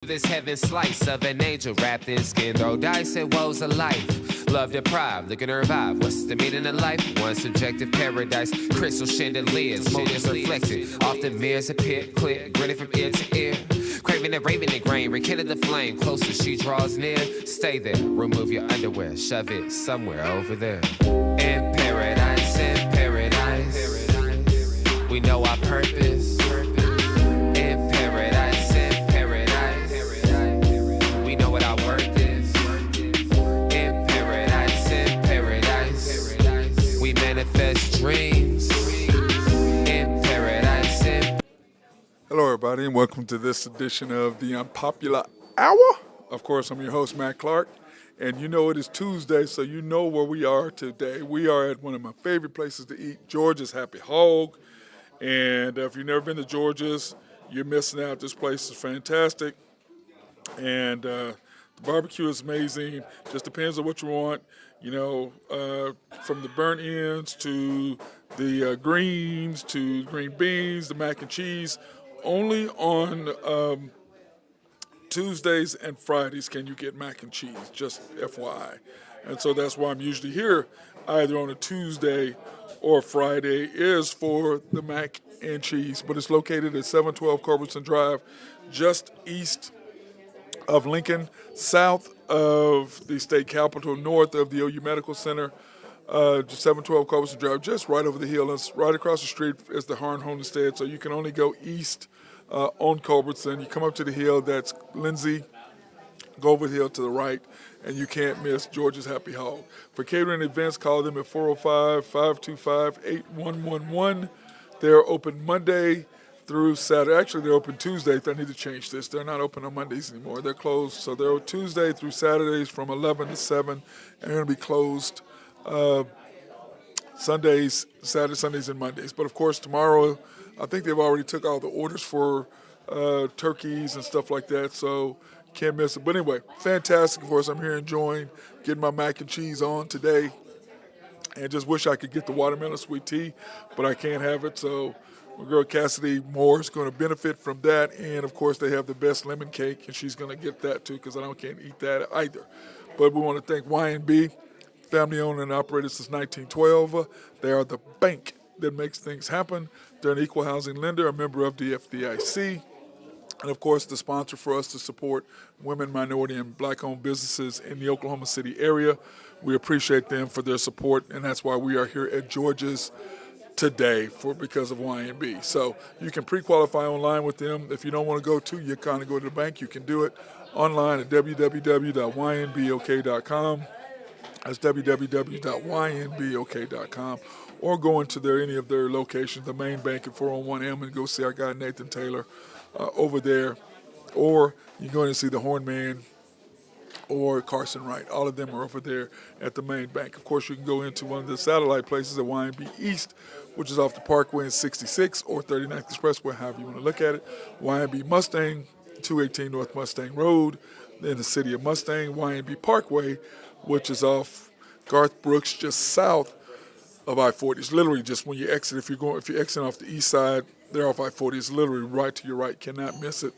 This heaven slice of an angel wrapped in skin. Throw dice and woes of life. Love deprived, looking to revive. What's the meaning of life? One subjective paradise. Crystal chandeliers, motives reflected. Often mirrors appear clear, grinning from ear to ear. Craving and raving and grain, rekindle the flame. Closer she draws near. Stay there, remove your underwear. Shove it somewhere over there. In paradise, we know our purpose. Dreams in paradise. Hello, everybody, and welcome to this edition of the Unpopular Hour. Of course, I'm your host, Matt Clark, and you know it is Tuesday, so you know where we are today. We are at one of my favorite places to eat, Georgia's Happy Hog. And if you've never been to Georgia's, you're missing out. This place is fantastic, and the barbecue is amazing. Just depends on what you want. You know, from the burnt ends to the greens to green beans, the mac and cheese. Only on Tuesdays and Fridays can you get mac and cheese, just FYI. And so that's why I'm usually here either on a Tuesday or Friday is for the mac and cheese. But it's located at 712 Culbertson Drive, just east of Lincoln, south of the state capitol, north of the OU Medical Center, 712 Culbertson Drive, just right over the hill. It's right across the street is the Harn Homestead, so you can only go east on Culbertson. You come up to the hill, that's Lindsay, go over the hill to the right, and you can't miss Georgia's Happy Hog. For catering events, call them at 405-525-8111. They're open Monday through Saturday. Actually, they're open Tuesday. I need to change this. They're not open on Mondays anymore. They're closed. So they're Tuesday through Saturdays from 11 to 7, and they're going to be closed Sundays, Saturdays, Sundays, and Mondays. But, of course, tomorrow, I think they've already took all the orders for turkeys and stuff like that, so can't miss it. But anyway, fantastic. Of course, I'm here enjoying getting my mac and cheese on today, and just wish I could get the watermelon sweet tea, but I can't have it, so my girl Cassidy Moore is going to benefit from that, and of course they have the best lemon cake, and she's going to get that too because can't eat that either. But we want to thank Y&B, family owned and operated since 1912. They are the bank that makes things happen. They're an equal housing lender, a member of the FDIC, and of course the sponsor for us to support women, minority, and black-owned businesses in the Oklahoma City area. We appreciate them for their support, and that's why we are here at Georgia's today because of Y&B. So you can pre-qualify online with them. If you don't want to go to UConn and go to the bank, you can do it online at www.ynbok.com. That's www.ynbok.com, or go into any of their locations, the main bank at 401M, and go see our guy Nathan Taylor over there, or you can go in and see the Horn Man or Carson Wright. All of them are over there at the main bank. Of course, you can go into one of the satellite places at Y&B East, which is off the Parkway in 66 or 39th Expressway, however you want to look at it. Y&B Mustang, 218 North Mustang Road, in the city of Mustang. Y&B Parkway, which is off Garth Brooks, just south of I-40. It's literally just when you exit. If you're exiting off the east side, they're off I-40. It's literally right to your right. Cannot miss it.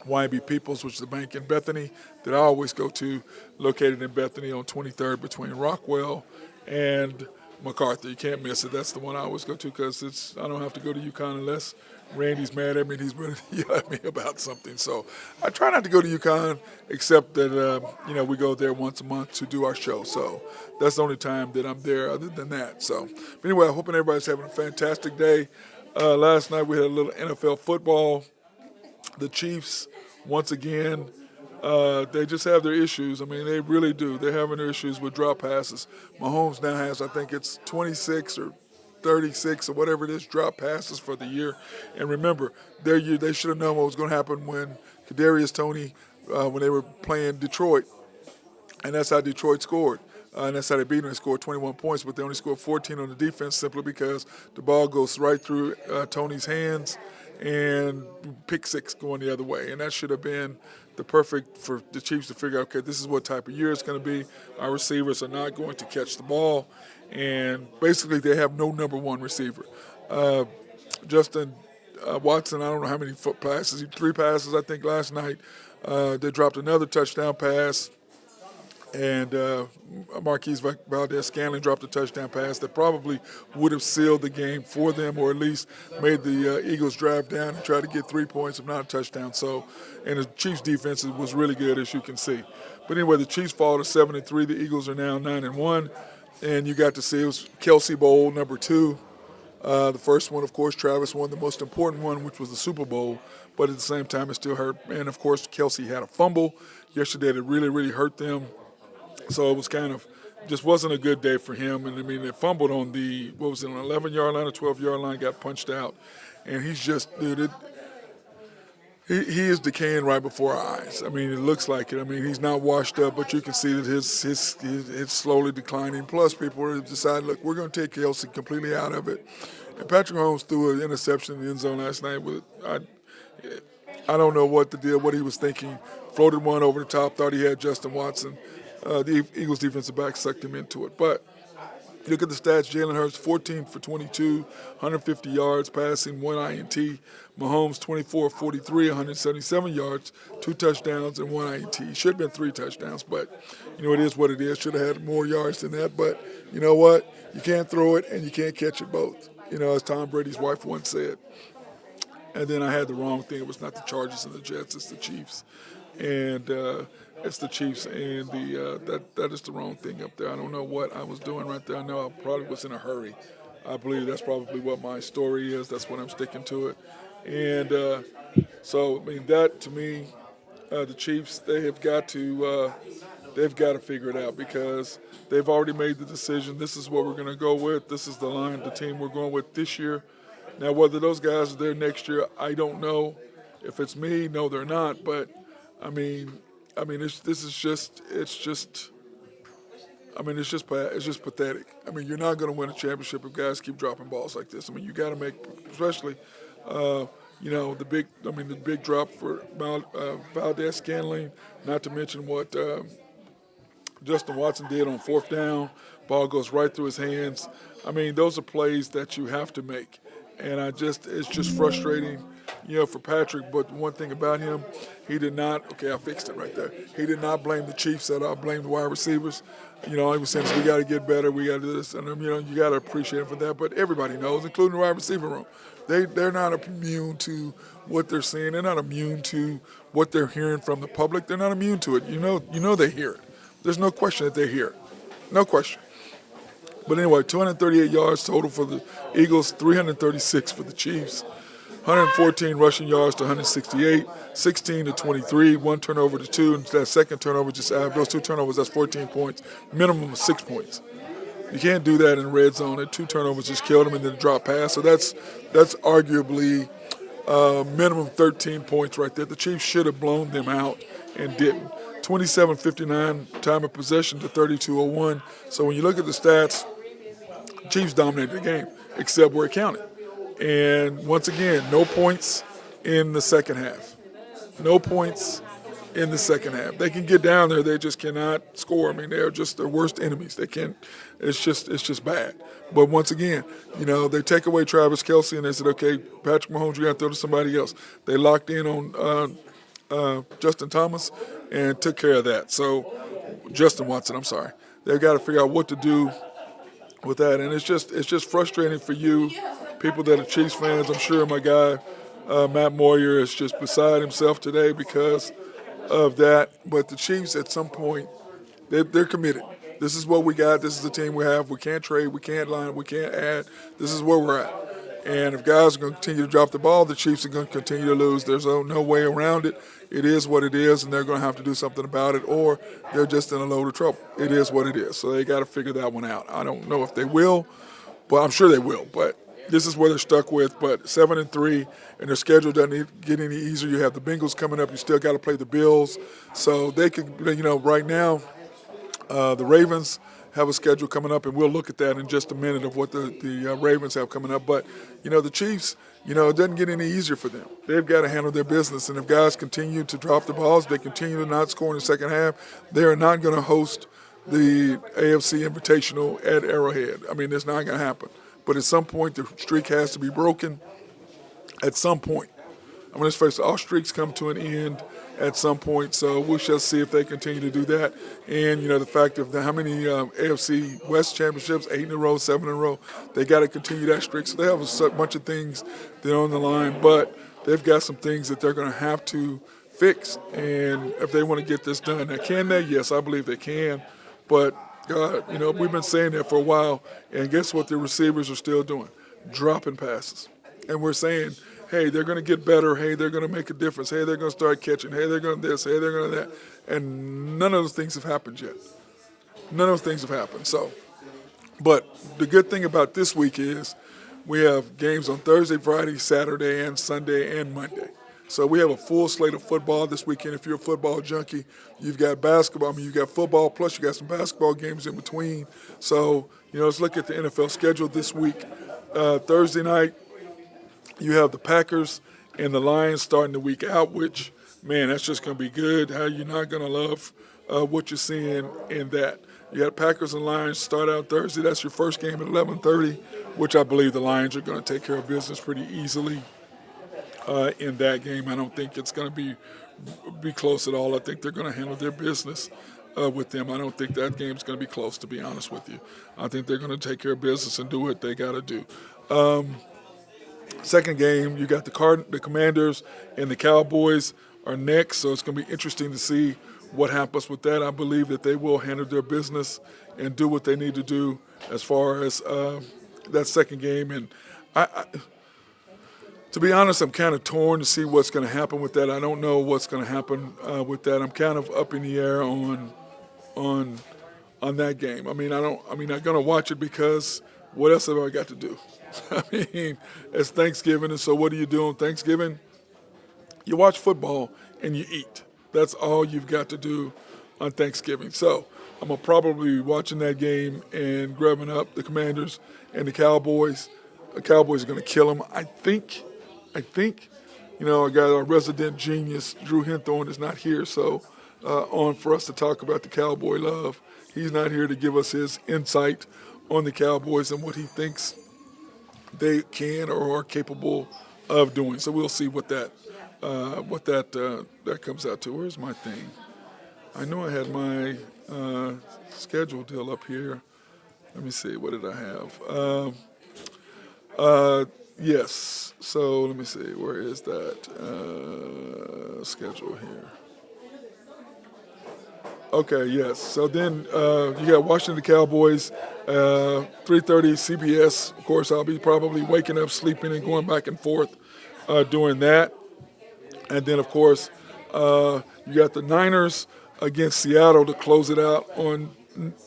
Y&B Peoples, which is the bank in Bethany that I always go to, located in Bethany on 23rd between Rockwell and MacArthur. You can't miss it. That's the one I always go to because I don't have to go to UConn unless Randy's mad at me and he's going to yell at me about something. So I try not to go to UConn except that, we go there once a month to do our show. So that's the only time that I'm there other than that. So but anyway, I'm hoping everybody's having a fantastic day. Last night we had a little NFL football. The Chiefs, once again, they just have their issues. I mean, they really do. They're having their issues with drop passes. Mahomes now has, I think it's 26 or 36 or whatever it is, drop passes for the year. And remember, they should have known what was going to happen when Kadarius Toney, when they were playing Detroit. And that's how Detroit scored. And that's how they beat them. They scored 21 points, but they only scored 14 on the defense simply because the ball goes right through Toney's hands and pick six going the other way. And that should have been the perfect for the Chiefs to figure out, okay, this is what type of year it's going to be. Our receivers are not going to catch the ball. And basically they have no number one receiver. Justin Watson, I don't know how many passes, 3 passes I think last night. They dropped another touchdown pass, and Marquise Valdez-Scantling dropped a touchdown pass that probably would have sealed the game for them, or at least made the Eagles drive down and try to get 3 points, if not a touchdown. So, and the Chiefs' defense was really good, as you can see. But anyway, the Chiefs fall to 7-3. The Eagles are now 9-1, and you got to see it was Kelsey Bowl number 2. The first one, of course, Travis won the most important one, which was the Super Bowl, but at the same time it still hurt. And, of course, Kelsey had a fumble yesterday that really, really hurt them. So it was kind of just wasn't a good day for him. And, I mean, they fumbled on the, what was it, an 11-yard line or 12-yard line, got punched out. And he's just, dude, he is decaying right before our eyes. I mean, it looks like it. I mean, he's not washed up, but you can see that it's slowly declining. Plus, people have decided, look, we're going to take Kelsey completely out of it. And Patrick Mahomes threw an interception in the end zone last night. I don't know what the deal, what he was thinking. Floated one over the top, thought he had Justin Watson. The Eagles defensive back sucked him into it. But look at the stats. Jalen Hurts, 14 for 22, 150 yards passing, 1 INT. Mahomes, 24 for 43, 177 yards, 2 touchdowns, and 1 INT. Should have been 3 touchdowns, but, you know, it is what it is. Should have had more yards than that. But you know what? You can't throw it and you can't catch it both, you know, as Tom Brady's wife once said. And then I had the wrong thing. It was not the Chargers and the Jets. It's the Chiefs. And it's the Chiefs, and that is the wrong thing up there. I don't know what I was doing right there. I know I probably was in a hurry. I believe that's probably what my story is. That's what I'm sticking to it. And so, I mean, that to me, the Chiefs, they've got to figure it out because they've already made the decision. This is what we're going to go with. This is the line, the team we're going with this year. Now, whether those guys are there next year, I don't know. If it's me, no, they're not. But I mean, it's just pathetic. I mean, you're not going to win a championship if guys keep dropping balls like this. I mean, you got to make, especially, you know, the big drop for Valdez-Scantling. Not to mention what Justin Watson did on 4th down. Ball goes right through his hands. I mean, those are plays that you have to make. And it's just frustrating, you know, for Patrick. But one thing about him, he did not, okay, I fixed it right there. He did not blame the Chiefs at all, blame the wide receivers. You know, he was saying, we got to get better, we got to do this. And, you know, you got to appreciate him for that. But everybody knows, including the wide receiver room, they're not immune to what they're seeing. They're not immune to what they're hearing from the public. They're not immune to it. You know they hear it. There's no question that they hear it. No question. But anyway, 238 yards total for the Eagles, 336 for the Chiefs, 114 rushing yards to 168, 16 to 23, 1 turnover to 2, and that second turnover just added those 2 turnovers. That's 14 points, minimum of 6 points. You can't do that in the red zone. And 2 turnovers just killed them, and then a drop pass. So that's arguably minimum 13 points right there. The Chiefs should have blown them out and didn't. 27-59 time of possession to 32-01. So when you look at the stats, Chiefs dominated the game, except where it counted. And once again, no points in the second half. No points in the second half. They can get down there, they just cannot score. I mean, they're just their worst enemies. They can't. It's just bad. But once again, you know, they take away Travis Kelce and they said, okay, Patrick Mahomes, you got to throw to somebody else. They locked in on Justin Thomas and took care of that. So Justin Watson, I'm sorry. They've got to figure out what to do with that, and it's just frustrating for you, people that are Chiefs fans. I'm sure my guy Matt Moyer is just beside himself today because of that. But the Chiefs, at some point, they're committed. This is what we got. This is the team we have. We can't trade. We can't line. We can't add. This is where we're at. And if guys are going to continue to drop the ball, the Chiefs are going to continue to lose. There's no way around it. It is what it is, and they're going to have to do something about it, or they're just in a load of trouble. It is what it is. So they got to figure that one out. I don't know if they will, but I'm sure they will. But this is what they're stuck with. But 7-3, and their schedule doesn't get any easier. You have the Bengals coming up. You still got to play the Bills. So they could, you know, right now, the Ravens have a schedule coming up, and we'll look at that in just a minute of what the Ravens have coming up. But, you know, the Chiefs, you know, it doesn't get any easier for them. They've got to handle their business. And if guys continue to drop the balls, they continue to not score in the second half, they are not going to host the AFC Invitational at Arrowhead. I mean, it's not going to happen. But at some point, the streak has to be broken. At some point. I mean, let's face it, all streaks come to an end at some point, so we shall see if they continue to do that. And, the fact of how many AFC West championships, 8 in a row, 7 in a row, they got to continue that streak. So they have a bunch of things that are on the line, but they've got some things that they're going to have to fix. And if they want to get this done, now can they? Yes, I believe they can. But, we've been saying that for a while, and guess what the receivers are still doing? Dropping passes. And we're saying, hey, they're going to get better. Hey, they're going to make a difference. Hey, they're going to start catching. Hey, they're going to this. Hey, they're going to that. And none of those things have happened yet. None of those things have happened. So, but the good thing about this week is we have games on Thursday, Friday, Saturday, and Sunday, and Monday. So we have a full slate of football this weekend. If you're a football junkie, you've got basketball. I mean, you've got football, plus you got some basketball games in between. So, let's look at the NFL schedule this week. Thursday night, you have the Packers and the Lions starting the week out, which, man, that's just going to be good. How you're not going to love what you're seeing in that. You got Packers and Lions start out Thursday. That's your first game at 11:30, which I believe the Lions are going to take care of business pretty easily in that game. I don't think it's going to be close at all. I think they're going to handle their business with them. I don't think that game's going to be close, to be honest with you. I think they're going to take care of business and do what they got to do. Second game, you got the Commanders and the Cowboys are next, so it's going to be interesting to see what happens with that. I believe that they will handle their business and do what they need to do as far as that second game. And to be honest, I'm kind of torn to see what's going to happen with that. I don't know what's going to happen with that. I'm kind of up in the air on that game. I'm going to watch it because what else have I got to do? I mean, it's Thanksgiving, and so what do you do on Thanksgiving? You watch football and you eat. That's all you've got to do on Thanksgiving. So I'm going to probably be watching that game and grabbing up the Commanders and the Cowboys. The Cowboys are going to kill them. I think, I got our resident genius, Drew Henthorne, is not here, so on for us to talk about the Cowboy love. He's not here to give us his insight on the Cowboys and what he thinks they can or are capable of doing. So we'll see what that comes out to. Where's my thing? I know I had my schedule deal up here. Let me see. What did I have? Yes. So let me see. Where is that schedule here? Okay, yes. So then you got Washington Cowboys, 3:30 CBS. Of course, I'll be probably waking up, sleeping, and going back and forth doing that. And then, of course, you got the Niners against Seattle to close it out on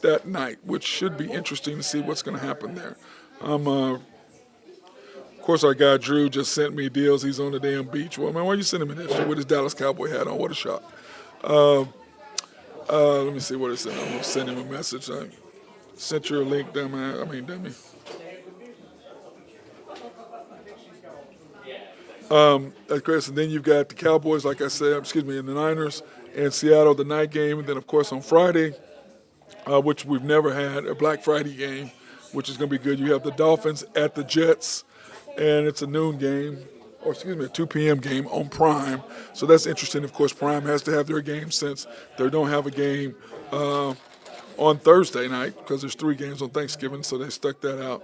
that night, which should be interesting to see what's going to happen there. Of course, our guy Drew just sent me deals. He's on the damn beach. Well, man, why are you sending me that shit with his Dallas Cowboy hat on? What a shock. Let me see what it said. I'm going to send him a message. I sent you a link, dummy. Chris, and then you've got the Cowboys, like I said, and the Niners and Seattle, the night game. And then, of course, on Friday, which we've never had, a Black Friday game, which is going to be good. You have the Dolphins at the Jets, and it's a noon game, a 2 p.m. game on Prime. So that's interesting. Of course, Prime has to have their game since they don't have a game on Thursday night because there's 3 games on Thanksgiving, so they stuck that out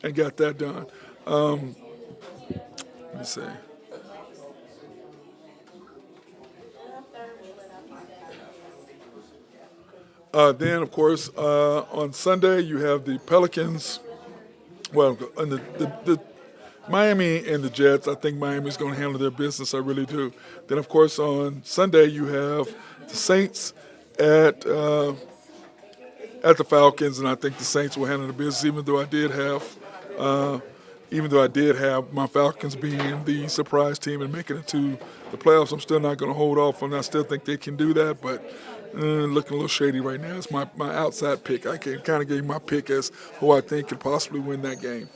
and got that done. Let me see. Then, of course, on Sunday, you have the Pelicans. Well, and the Miami and the Jets. I think Miami's going to handle their business. I really do. Then, of course, on Sunday, you have the Saints at the Falcons, and I think the Saints will handle the business, even though I did have my Falcons being the surprise team and making it to the playoffs. I'm still not going to hold off on that. I still think they can do that, but looking a little shady right now. It's my outside pick. I can kind of give you my pick as who I think could possibly win that game.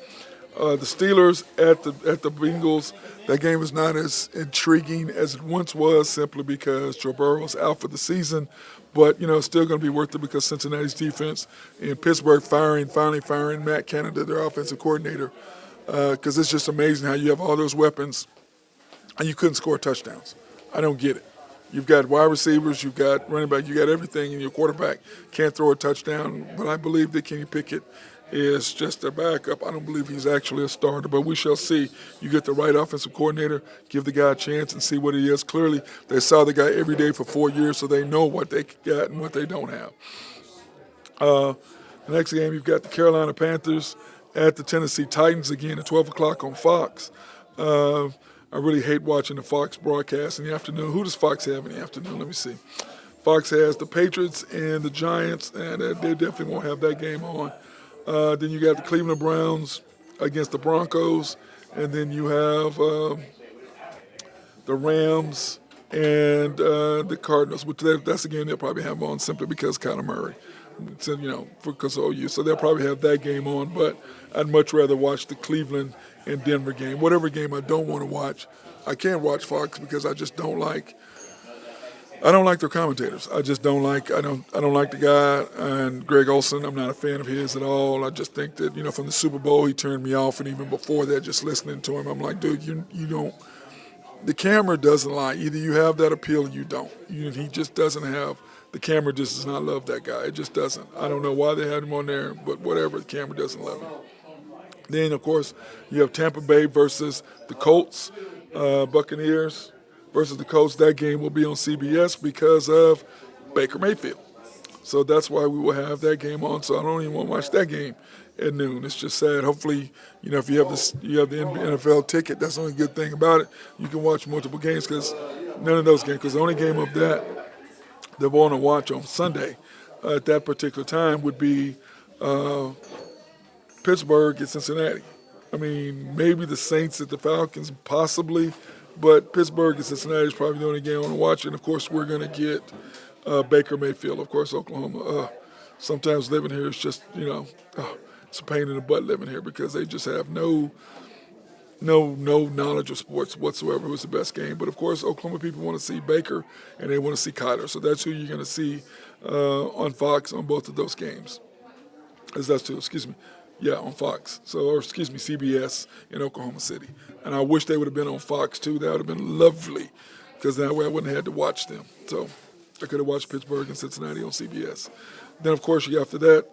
The Steelers at the Bengals, that game is not as intriguing as it once was simply because Joe Burrow is out for the season. But, it's still going to be worth it because Cincinnati's defense and Pittsburgh finally firing Matt Canada, their offensive coordinator, because it's just amazing how you have all those weapons and you couldn't score touchdowns. I don't get it. You've got wide receivers, you've got running back, you got everything, and your quarterback can't throw a touchdown. But I believe that Kenny Pickett is just a backup. I don't believe he's actually a starter, but we shall see. You get the right offensive coordinator, give the guy a chance and see what he is. Clearly, they saw the guy every day for 4 years, so they know what they got and what they don't have. The next game, you've got the Carolina Panthers at the Tennessee Titans again at 12 o'clock on Fox. I really hate watching the Fox broadcast in the afternoon. Who does Fox have in the afternoon? Let me see. Fox has the Patriots and the Giants, and they definitely won't have that game on. Then you got the Cleveland Browns against the Broncos, and then you have the Rams and the Cardinals, which that's a game they'll probably have on simply because Kyler Murray. So, because of OU. So they'll probably have that game on, but I'd much rather watch the Cleveland and Denver game. Whatever game I don't want to watch, I can't watch Fox because I just don't like their commentators. I just don't like I don't like the guy and Greg Olson. I'm not a fan of his at all. I just think that, from the Super Bowl he turned me off, and even before that, just listening to him, I'm like, dude, you don't. The camera doesn't lie. Either you have that appeal or you don't. He just doesn't have. The camera just does not love that guy. It just doesn't. I don't know why they had him on there, but whatever. The camera doesn't love him. Then, of course, you have Tampa Bay versus the Colts, Buccaneers versus the Colts. That game will be on CBS because of Baker Mayfield. So that's why we will have that game on. So I don't even want to watch that game at noon. It's just sad. Hopefully, if you have the NFL ticket, that's the only good thing about it. You can watch multiple games because none of those games, because the only game of that they want to watch on Sunday at that particular time would be Pittsburgh and Cincinnati. I mean, maybe the Saints at the Falcons, possibly, but Pittsburgh and Cincinnati is probably the only game I want to watch. And, of course, we're going to get Baker Mayfield. Of course, Oklahoma. Sometimes living here is just, it's a pain in the butt living here because they just have no knowledge of sports whatsoever. Who's the best game? But of course, Oklahoma people want to see Baker and they want to see Kyler. So that's who you're going to see on Fox on both of those games. On Fox. CBS in Oklahoma City. And I wish they would have been on Fox too. That would have been lovely because that way I wouldn't have had to watch them. So I could have watched Pittsburgh and Cincinnati on CBS. Then of course after that,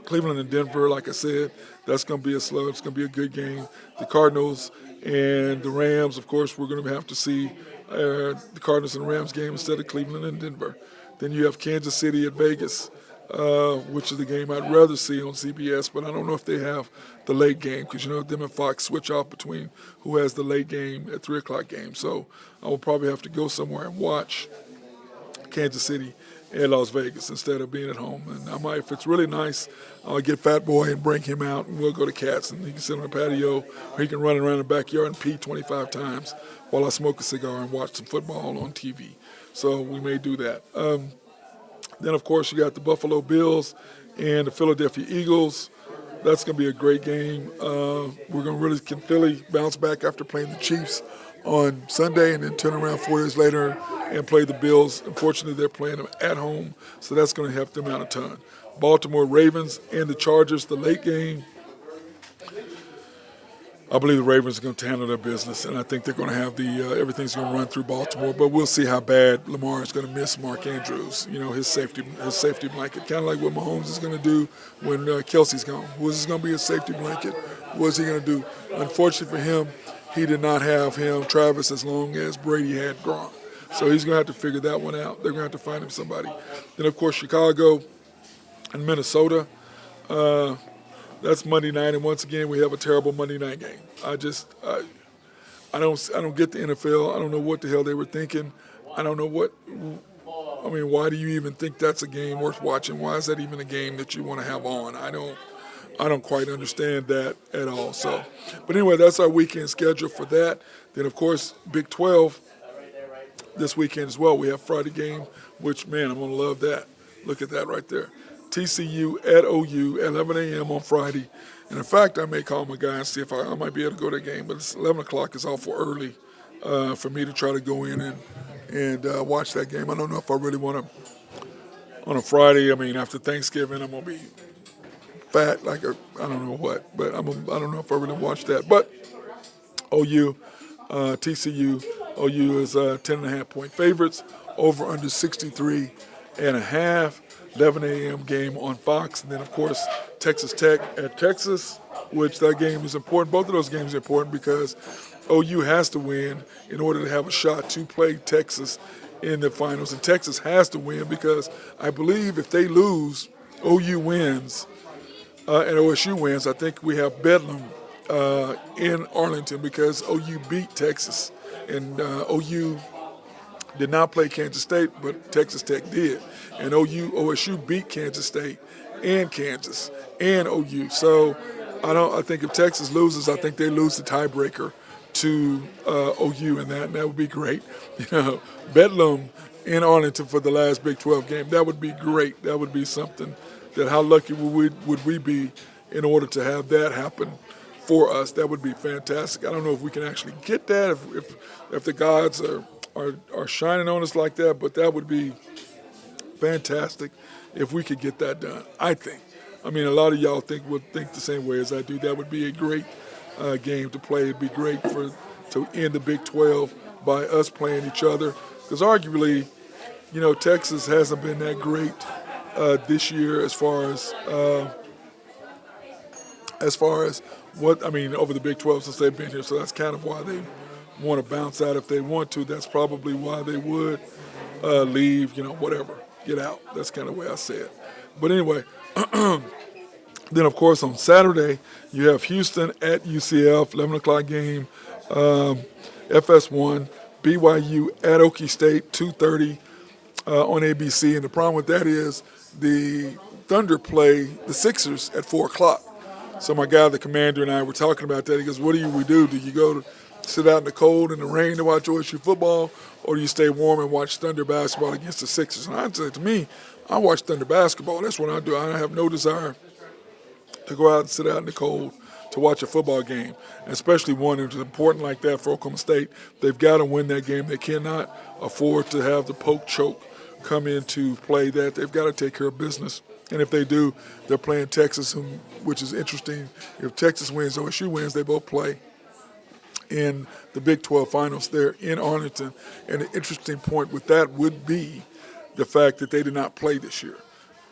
Cleveland and Denver, like I said, that's going to be a slug. It's going to be a good game. The Cardinals and the Rams, of course, we're going to have to see the Cardinals and Rams game instead of Cleveland and Denver. Then you have Kansas City at Vegas, which is the game I'd rather see on CBS, but I don't know if they have the late game because, them and Fox switch off between who has the late game at 3 o'clock game. So I will probably have to go somewhere and watch Kansas City at Las Vegas instead of being at home. And I might, if it's really nice, I'll get Fat Boy and bring him out, and we'll go to Cats, and he can sit on the patio, or he can run around the backyard and pee 25 times while I smoke a cigar and watch some football on TV. So we may do that. Then, of course, you got the Buffalo Bills and the Philadelphia Eagles. That's going to be a great game. Can Philly bounce back after playing the Chiefs on Sunday and then turn around 4 days later and play the Bills? Unfortunately, they're playing them at home, so that's going to help them out a ton. Baltimore Ravens and the Chargers, the late game. I believe the Ravens are going to handle their business, and I think they're going to have everything's going to run through Baltimore. But we'll see how bad Lamar is going to miss Mark Andrews. His safety blanket, kind of like what Mahomes is going to do when Kelsey's gone. Was going to be his safety blanket? What's he going to do? Unfortunately for him, he did not have Travis, as long as Brady had Gronk. So he's going to have to figure that one out. They're going to have to find him somebody. Then, of course, Chicago and Minnesota. That's Monday night, and once again, we have a terrible Monday night game. I don't get the NFL. I don't know what the hell they were thinking. I don't know why do you even think that's a game worth watching? Why is that even a game that you want to have on? I don't quite understand that at all. So, but anyway, that's our weekend schedule for that. Then, of course, Big 12 this weekend as well. We have Friday game, which, man, I'm going to love that. Look at that right there. TCU at OU, 11 a.m. on Friday. And, in fact, I may call my guy and see if I might be able to go to that game. But it's 11 o'clock is awful early for me to try to go in and watch that game. I don't know if I really want to on a Friday. I mean, after Thanksgiving, I'm going to be fat I don't know what. But I don't know if I really watch that. But OU, TCU. OU is 10.5-point favorites. Over under 63.5. 11 a.m. game on Fox. And then, of course, Texas Tech at Texas, which that game is important. Both of those games are important because OU has to win in order to have a shot to play Texas in the finals. And Texas has to win because I believe if they lose, OU wins, and OSU wins, I think we have Bedlam in Arlington because OU beat Texas. And OU did not play Kansas State, but Texas Tech did. And OSU beat Kansas State and Kansas and OU. So I think if Texas loses, I think they lose the tiebreaker to OU, and that would be great. Bedlam in Arlington for the last Big 12 game. That would be great. That would be something that how lucky would we be in order to have that happen for us. That would be fantastic. I don't know if we can actually get that, if the gods are shining on us like that, but that would be fantastic if we could get that done, I think. I mean, a lot of y'all would think the same way as I do. That would be a great game to play. It'd be great to end the Big 12 by us playing each other. Because arguably, Texas hasn't been that great this year as far as over the Big 12 since they've been here. So that's kind of why they want to bounce out if they want to. That's probably why they would leave, whatever, get out. That's kind of the way I say it. But anyway, then, of course, on Saturday, you have Houston at UCF, 11 o'clock game, FS1, BYU at Okie State, 2:30 on ABC. And the problem with that is the Thunder play the Sixers at 4 o'clock. So my guy, the commander, and I were talking about that. He goes, what do we do? Do you go to sit out in the cold and the rain to watch OSU football, or do you stay warm and watch Thunder basketball against the Sixers? And I'd say, to me, I watch Thunder basketball. That's what I do. I have no desire to go out and sit out in the cold to watch a football game, and especially one that's important like that for Oklahoma State. They've got to win that game. They cannot afford to have the poke choke come into play. That they've got to take care of business. And if they do, they're playing Texas, which is interesting. If Texas wins, OSU wins, they both play in the Big 12 finals there in Arlington. And the interesting point with that would be the fact that they did not play this year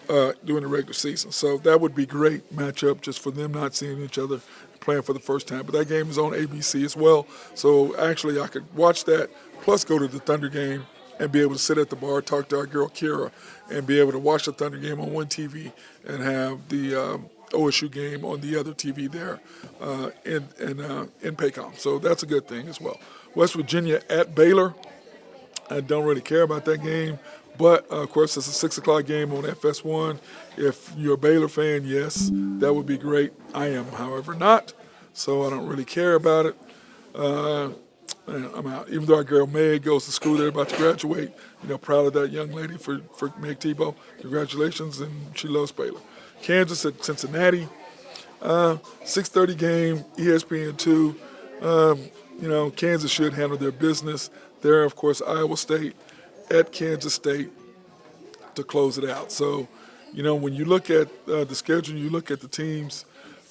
during the regular season. So that would be great matchup just for them not seeing each other playing for the first time. But that game is on ABC as well. So actually I could watch that plus go to the Thunder game and be able to sit at the bar, talk to our girl Kira, and be able to watch the Thunder game on one TV and have the OSU game on the other TV there in Paycom. So that's a good thing as well. West Virginia at Baylor. I don't really care about that game, but of course it's a 6 o'clock game on FS1. If you're a Baylor fan, yes, that would be great. I am, however, not, so I don't really care about it. I'm out. Even though our girl Meg goes to school, they're about to graduate. Proud of that young lady for Meg Tebow. Congratulations, and she loves Baylor. Kansas at Cincinnati, 6:30 game, ESPN2. Kansas should handle their business. There, of course, Iowa State at Kansas State to close it out. So, when you look at the schedule, you look at the teams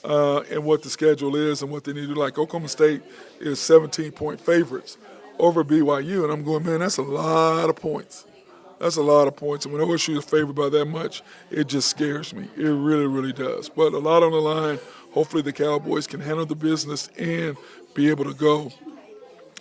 and what the schedule is and what they need to do. Like Oklahoma State is 17-point favorites over BYU, and I'm going, man, that's a lot of points. That's a lot of points. And when OSU is favored by that much, it just scares me. It really, really does. But a lot on the line. Hopefully the Cowboys can handle the business and be able to go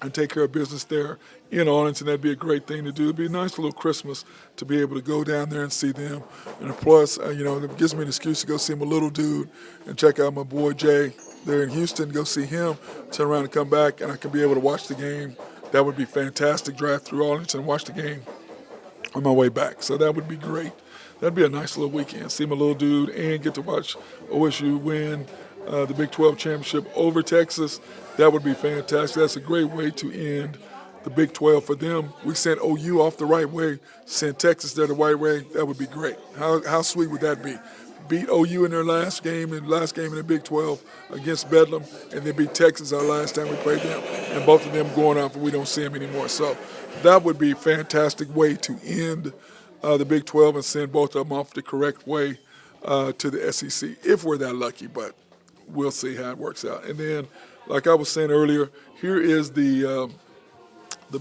and take care of business there in Arlington. That'd be a great thing to do. It'd be a nice little Christmas to be able to go down there and see them. And plus, it gives me an excuse to go see my little dude and check out my boy Jay there in Houston, go see him, turn around and come back, and I can be able to watch the game. That would be fantastic. Drive through Arlington and watch the game on my way back. So that would be great. That'd be a nice little weekend. See my little dude and get to watch OSU win the Big 12 championship over Texas. That would be fantastic. That's a great way to end the Big 12 for them. We sent OU off the right way, sent Texas there the right way. That would be great. How sweet would that be? Beat OU in their last game in the Big 12 against Bedlam, and then beat Texas our last time we played them, and both of them going off and we don't see them anymore. So that would be a fantastic way to end the Big 12 and send both of them off the correct way to the SEC, if we're that lucky, but we'll see how it works out. And then like I was saying earlier, here is the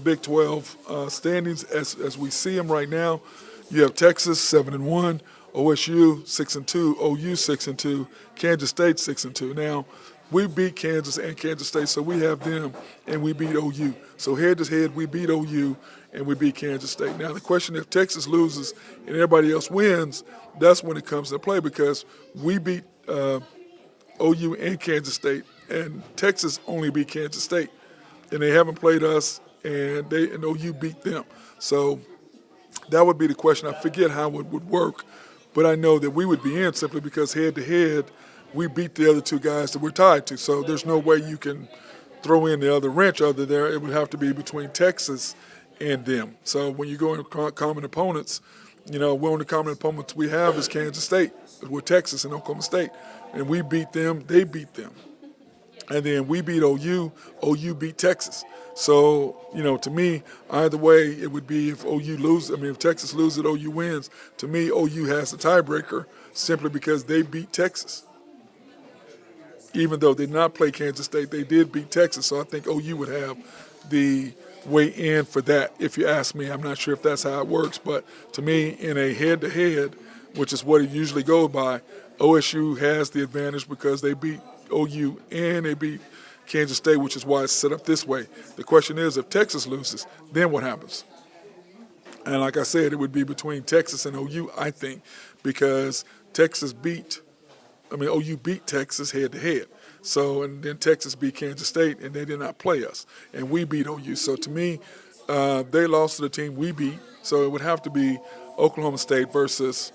Big 12 standings as we see them right now. You have Texas 7-1, OSU 6-2, OU 6-2, Kansas State 6-2. Now, we beat Kansas and Kansas State, so we have them, and we beat OU. So head to head, we beat OU and we beat Kansas State. Now the question: if Texas loses and everybody else wins, that's when it comes into play, because we beat OU and Kansas State, and Texas only beat Kansas State, and they haven't played us, and OU beat them. So that would be the question. I forget how it would work, but I know that we would be in simply because head to head, we beat the other two guys that we're tied to. So there's no way you can throw in the other wrench other there. It would have to be between Texas and them. So when you go in common opponents, one of the common opponents we have is Kansas State with Texas and Oklahoma State. And we beat them, they beat them. And then we beat OU, OU beat Texas. So, to me, either way, it would be if if Texas loses, OU wins. To me, OU has the tiebreaker simply because they beat Texas. Even though they did not play Kansas State, they did beat Texas. So I think OU would have the way in for that, if you ask me. I'm not sure if that's how it works, but to me, in a head-to-head, which is what it usually goes by, OSU has the advantage because they beat OU and they beat Kansas State, which is why it's set up this way. The question is, if Texas loses, then what happens? And like I said, it would be between Texas and OU, I think, because OU beat Texas head-to-head. So, and then Texas beat Kansas State, and they did not play us. And we beat OU. So, to me, they lost to the team we beat. So, it would have to be Oklahoma State versus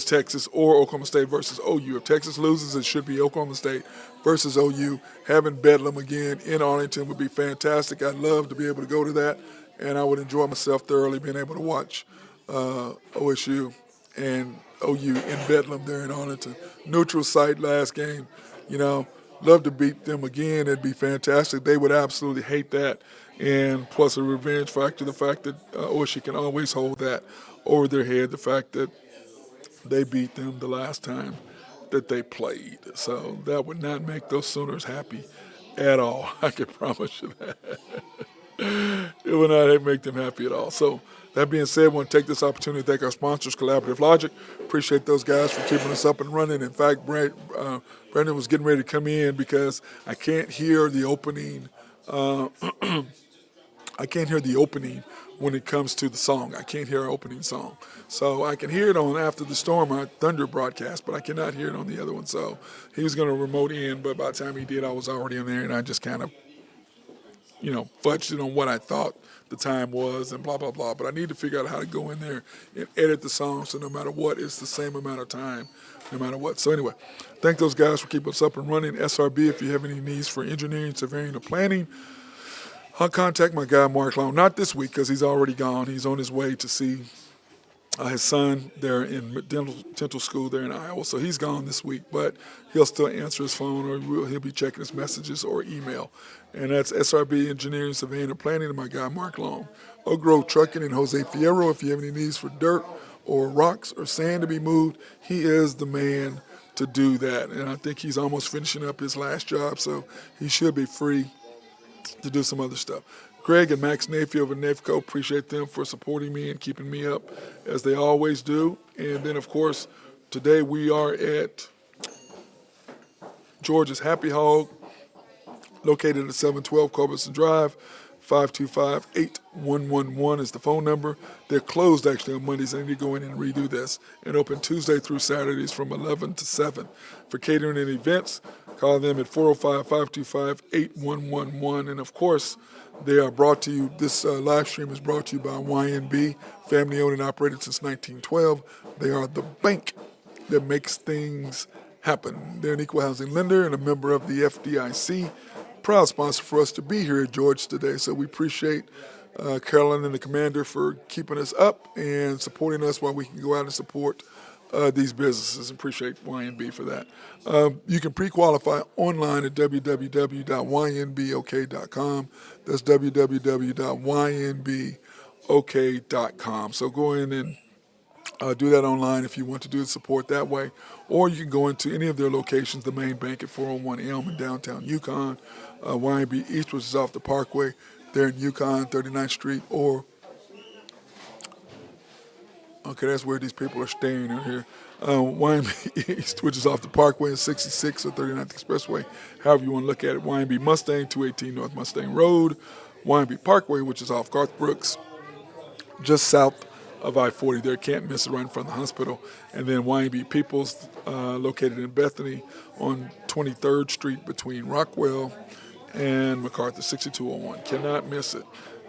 Texas, or Oklahoma State versus OU. If Texas loses, it should be Oklahoma State versus OU. Having Bedlam again in Arlington would be fantastic. I'd love to be able to go to that, and I would enjoy myself thoroughly being able to watch OSU and OU in Bedlam there in Arlington. Neutral site last game, love to beat them again. It'd be fantastic. They would absolutely hate that. And plus a revenge factor, the fact that OSU can always hold that over their head, the fact that they beat them the last time that they played. So that would not make those Sooners happy at all. I can promise you that. It would not make them happy at all. So that being said, I want to take this opportunity to thank our sponsors, Collaborative Logic. Appreciate those guys for keeping us up and running. In fact, Brandon was getting ready to come in because I can't hear the opening. I can't hear the opening when it comes to the song. I can't hear our opening song. So I can hear it on After the Storm, our Thunder broadcast, but I cannot hear it on the other one. So he was going to remote in, but by the time he did, I was already in there, and I just kind of, fudged it on what I thought the time was and blah, blah, blah. But I need to figure out how to go in there and edit the song so no matter what, it's the same amount of time, no matter what. So anyway, thank those guys for keeping us up and running. SRB, if you have any needs for engineering, surveying, or planning, I'll contact my guy, Mark Long. Not this week because he's already gone. He's on his way to see his son there in dental school there in Iowa. So he's gone this week, but he'll still answer his phone, or he'll be checking his messages or email. And that's SRB Engineering, Surveying, and Planning, and my guy, Mark Long. Oak Grove Trucking and Jose Fierro. If you have any needs for dirt or rocks or sand to be moved, he is the man to do that. And I think he's almost finishing up his last job, so he should be free to do some other stuff. Greg and Max Nafee over at Nafco, appreciate them for supporting me and keeping me up as they always do. And then, of course, today we are at Georgia's Happy Hog, located at 712 Culbertson Drive. 525-8111 is the phone number. They're closed actually on Mondays. I need to go in and redo this. And open Tuesday through Saturdays from 11 to 7. For catering and events, call them at 405-525-8111. And of course, they are brought to you, this live stream is brought to you by YNB, family owned and operated since 1912. They are the bank that makes things happen. They're an equal housing lender and a member of the FDIC. Proud sponsor for us to be here at George today. So we appreciate Carolyn and the commander for keeping us up and supporting us while we can go out and support these businesses. Appreciate YNB for that. You can pre-qualify online at www.ynbok.com. That's www.ynbok.com. So go in and Do that online if you want to do the support that way. Or you can go into any of their locations, the main bank at 401 Elm in downtown Yukon, YMB East, which is off the Parkway there in Yukon, 39th Street, or, okay, that's where these people are staying in here. YMB East, which is off the Parkway and 66 or 39th Expressway, however you want to look at it. YMB Mustang, 218 North Mustang Road. YMB Parkway, which is off Garth Brooks, just south of I-40 there. Can't miss it, right in front of the hospital. And then YMB Peoples, located in Bethany on 23rd Street between Rockwell and MacArthur, 6201. Cannot miss it.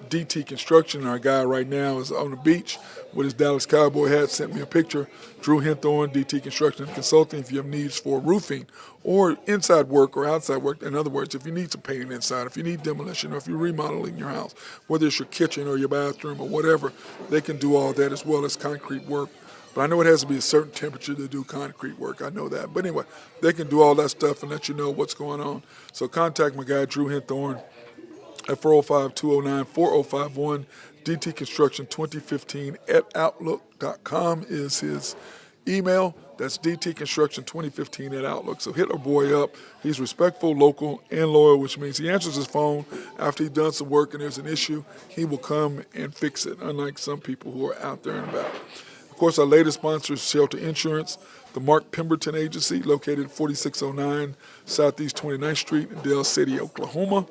DT Construction, our guy right now is on the beach with his Dallas Cowboy hat, sent me a picture. Drew Hinthorn, DT Construction and Consulting, if you have needs for roofing or inside work or outside work. In other words, if you need some painting inside, if you need demolition, or if you're remodeling your house, whether it's your kitchen or your bathroom or whatever, they can do all that as well as concrete work. But I know it has to be a certain temperature to do concrete work. I know that. But anyway, they can do all that stuff and let you know what's going on. So contact my guy, Drew Hinthorn, at 405-209-4051. DT Construction 2015 at Outlook.com is his email. That's DT Construction 2015 at Outlook. So hit our boy up. He's respectful, local, and loyal, which means he answers his phone after he's done some work and there's an issue. He will come and fix it, unlike some people who are out there and about. Of course, our latest sponsor is Shelter Insurance, the Mark Pemberton Agency, located at 4609 Southeast 29th Street in Dale City, Oklahoma.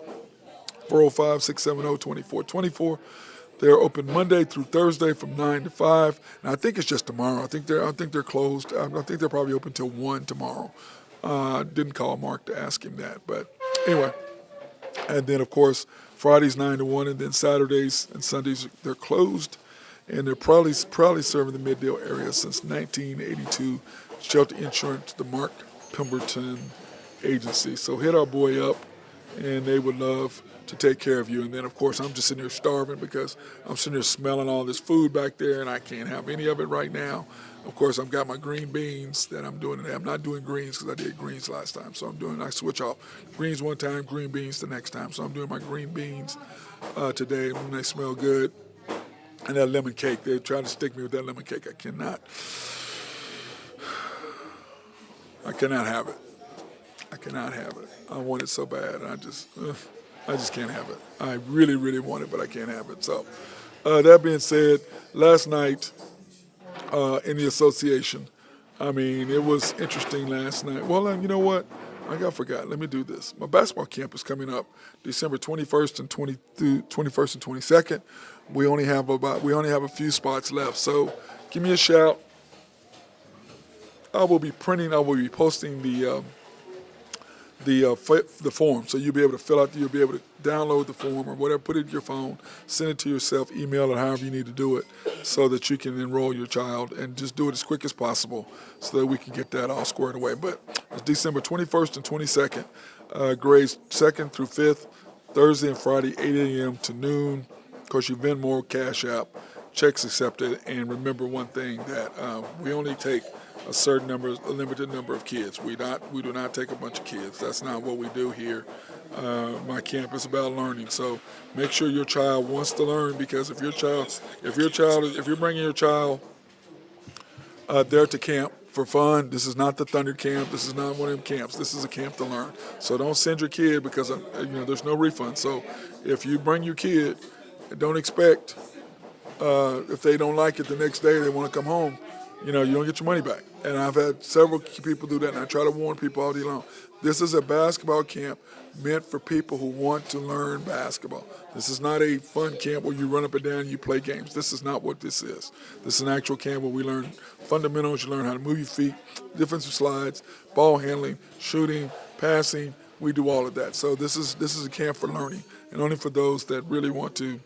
405-670-2424. They're open Monday through Thursday from 9 to 5. And I think it's just tomorrow. I think they're closed. I think they're probably open till 1 tomorrow. Didn't call Mark to ask him that. But anyway. And then, of course, Fridays 9 to 1. And then Saturdays and Sundays, they're closed. And they're probably serving the Middale area since 1982. Shelter Insurance, the Mark Pemberton Agency. So hit our boy up, and they would love to take care of you. And then, of course, I'm just sitting here starving because I'm sitting here smelling all this food back there, and I can't have any of it right now. Of course, I've got my green beans that I'm doing today. I'm not doing greens because I did greens last time. So I switch off greens one time, green beans the next time. So I'm doing my green beans today, and they smell good. And that lemon cake, they're trying to stick me with that lemon cake. I cannot have it. I cannot have it. I want it so bad, and I just can't have it. I really, really want it, but I can't have it. So that being said, last night in the association, I mean, it was interesting last night. Well, you know what? I forgot. Let me do this. My basketball camp is coming up December 21st and 22nd. We only have a few spots left. So give me a shout. I will be posting the form, so you'll be able to fill out. You'll be able to download the form or whatever, put it in your phone, send it to yourself, email it, however you need to do it, so that you can enroll your child, and just do it as quick as possible so that we can get that all squared away. But it's December 21st and 22nd, grades 2nd through 5th, Thursday and Friday, 8 a.m. to noon. Of course, you Venmo, Cash App, checks accepted, and remember one thing, that we only take a limited number of kids. We do not take a bunch of kids. That's not what we do here. My camp is about learning. So make sure your child wants to learn, because if you're bringing your child there to camp for fun, this is not the Thunder Camp. This is not one of them camps. This is a camp to learn. So don't send your kid, because there's no refund. So if you bring your kid, don't expect if they don't like it the next day, they want to come home. You don't get your money back. And I've had several people do that, and I try to warn people all day long. This is a basketball camp meant for people who want to learn basketball. This is not a fun camp where you run up and down and you play games. This is not what this is. This is an actual camp where we learn fundamentals. You learn how to move your feet, defensive slides, ball handling, shooting, passing. We do all of that. So this is a camp for learning, and only for those that really want to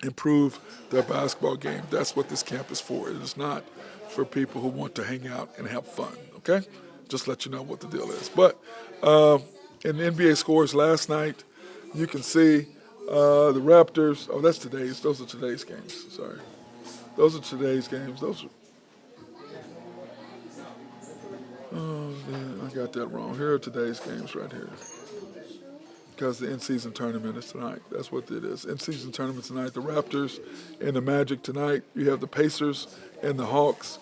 improve their basketball game. That's what this camp is for. It is not for people who want to hang out and have fun, okay? Just let you know what the deal is. But in the NBA scores last night, you can see the Raptors. Oh, those are today's games. Sorry. Those are today's games. Oh, man, I got that wrong. Here are today's games right here. because the in-season tournament is tonight. That's what it is. In-season tournament tonight. The Raptors and the Magic tonight. You have the Pacers and the Hawks.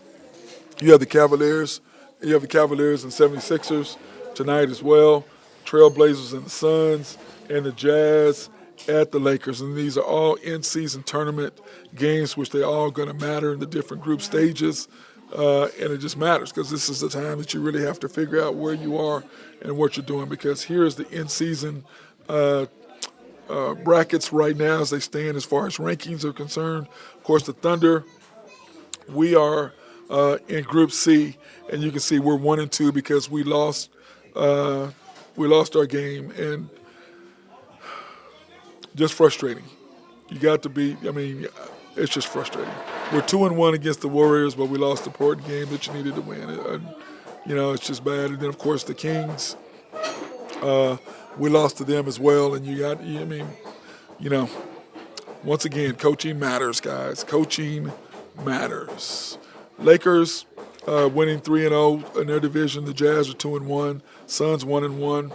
You have the Cavaliers. You have the Cavaliers and 76ers tonight as well. Trailblazers and the Suns and the Jazz at the Lakers. And these are all in-season tournament games, which they're all going to matter in the different group stages. And it just matters because this is the time that you really have to figure out where you are and what you're doing, because here's the in-season brackets right now as they stand as far as rankings are concerned. Of course, the Thunder, we are in Group C, and you can see we're 1 and 2 because we lost our game, and just frustrating. You got to be. I mean, it's just frustrating. We're 2-1 against the Warriors, but we lost the important game that you needed to win. It's just bad. And then, of course, the Kings, we lost to them as well. And once again, coaching matters, guys. Coaching matters. Lakers winning 3-0 in their division. The Jazz are 2-1. Suns 1-1.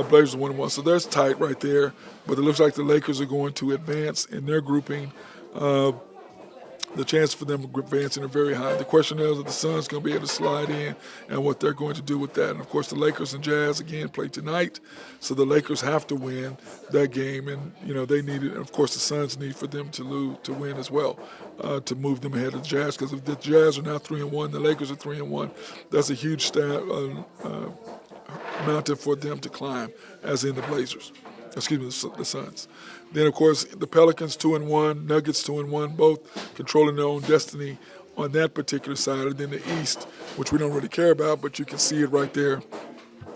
Blazers 1-1. So there's tight right there. But it looks like the Lakers are going to advance in their grouping. The chance for them advancing are very high. The question is if the Suns going to be able to slide in and what they're going to do with that. And, of course, the Lakers and Jazz, again, play tonight. So the Lakers have to win that game. And, they need it. And, of course, the Suns need for them to win as well to move them ahead of the Jazz. Because if the Jazz are now 3-1, the Lakers are 3-1, that's a huge mountain for them to climb, as in the Blazers. Excuse me, the Suns. Then, of course, the Pelicans 2-1, Nuggets 2-1, both controlling their own destiny on that particular side. And then the East, which we don't really care about, but you can see it right there,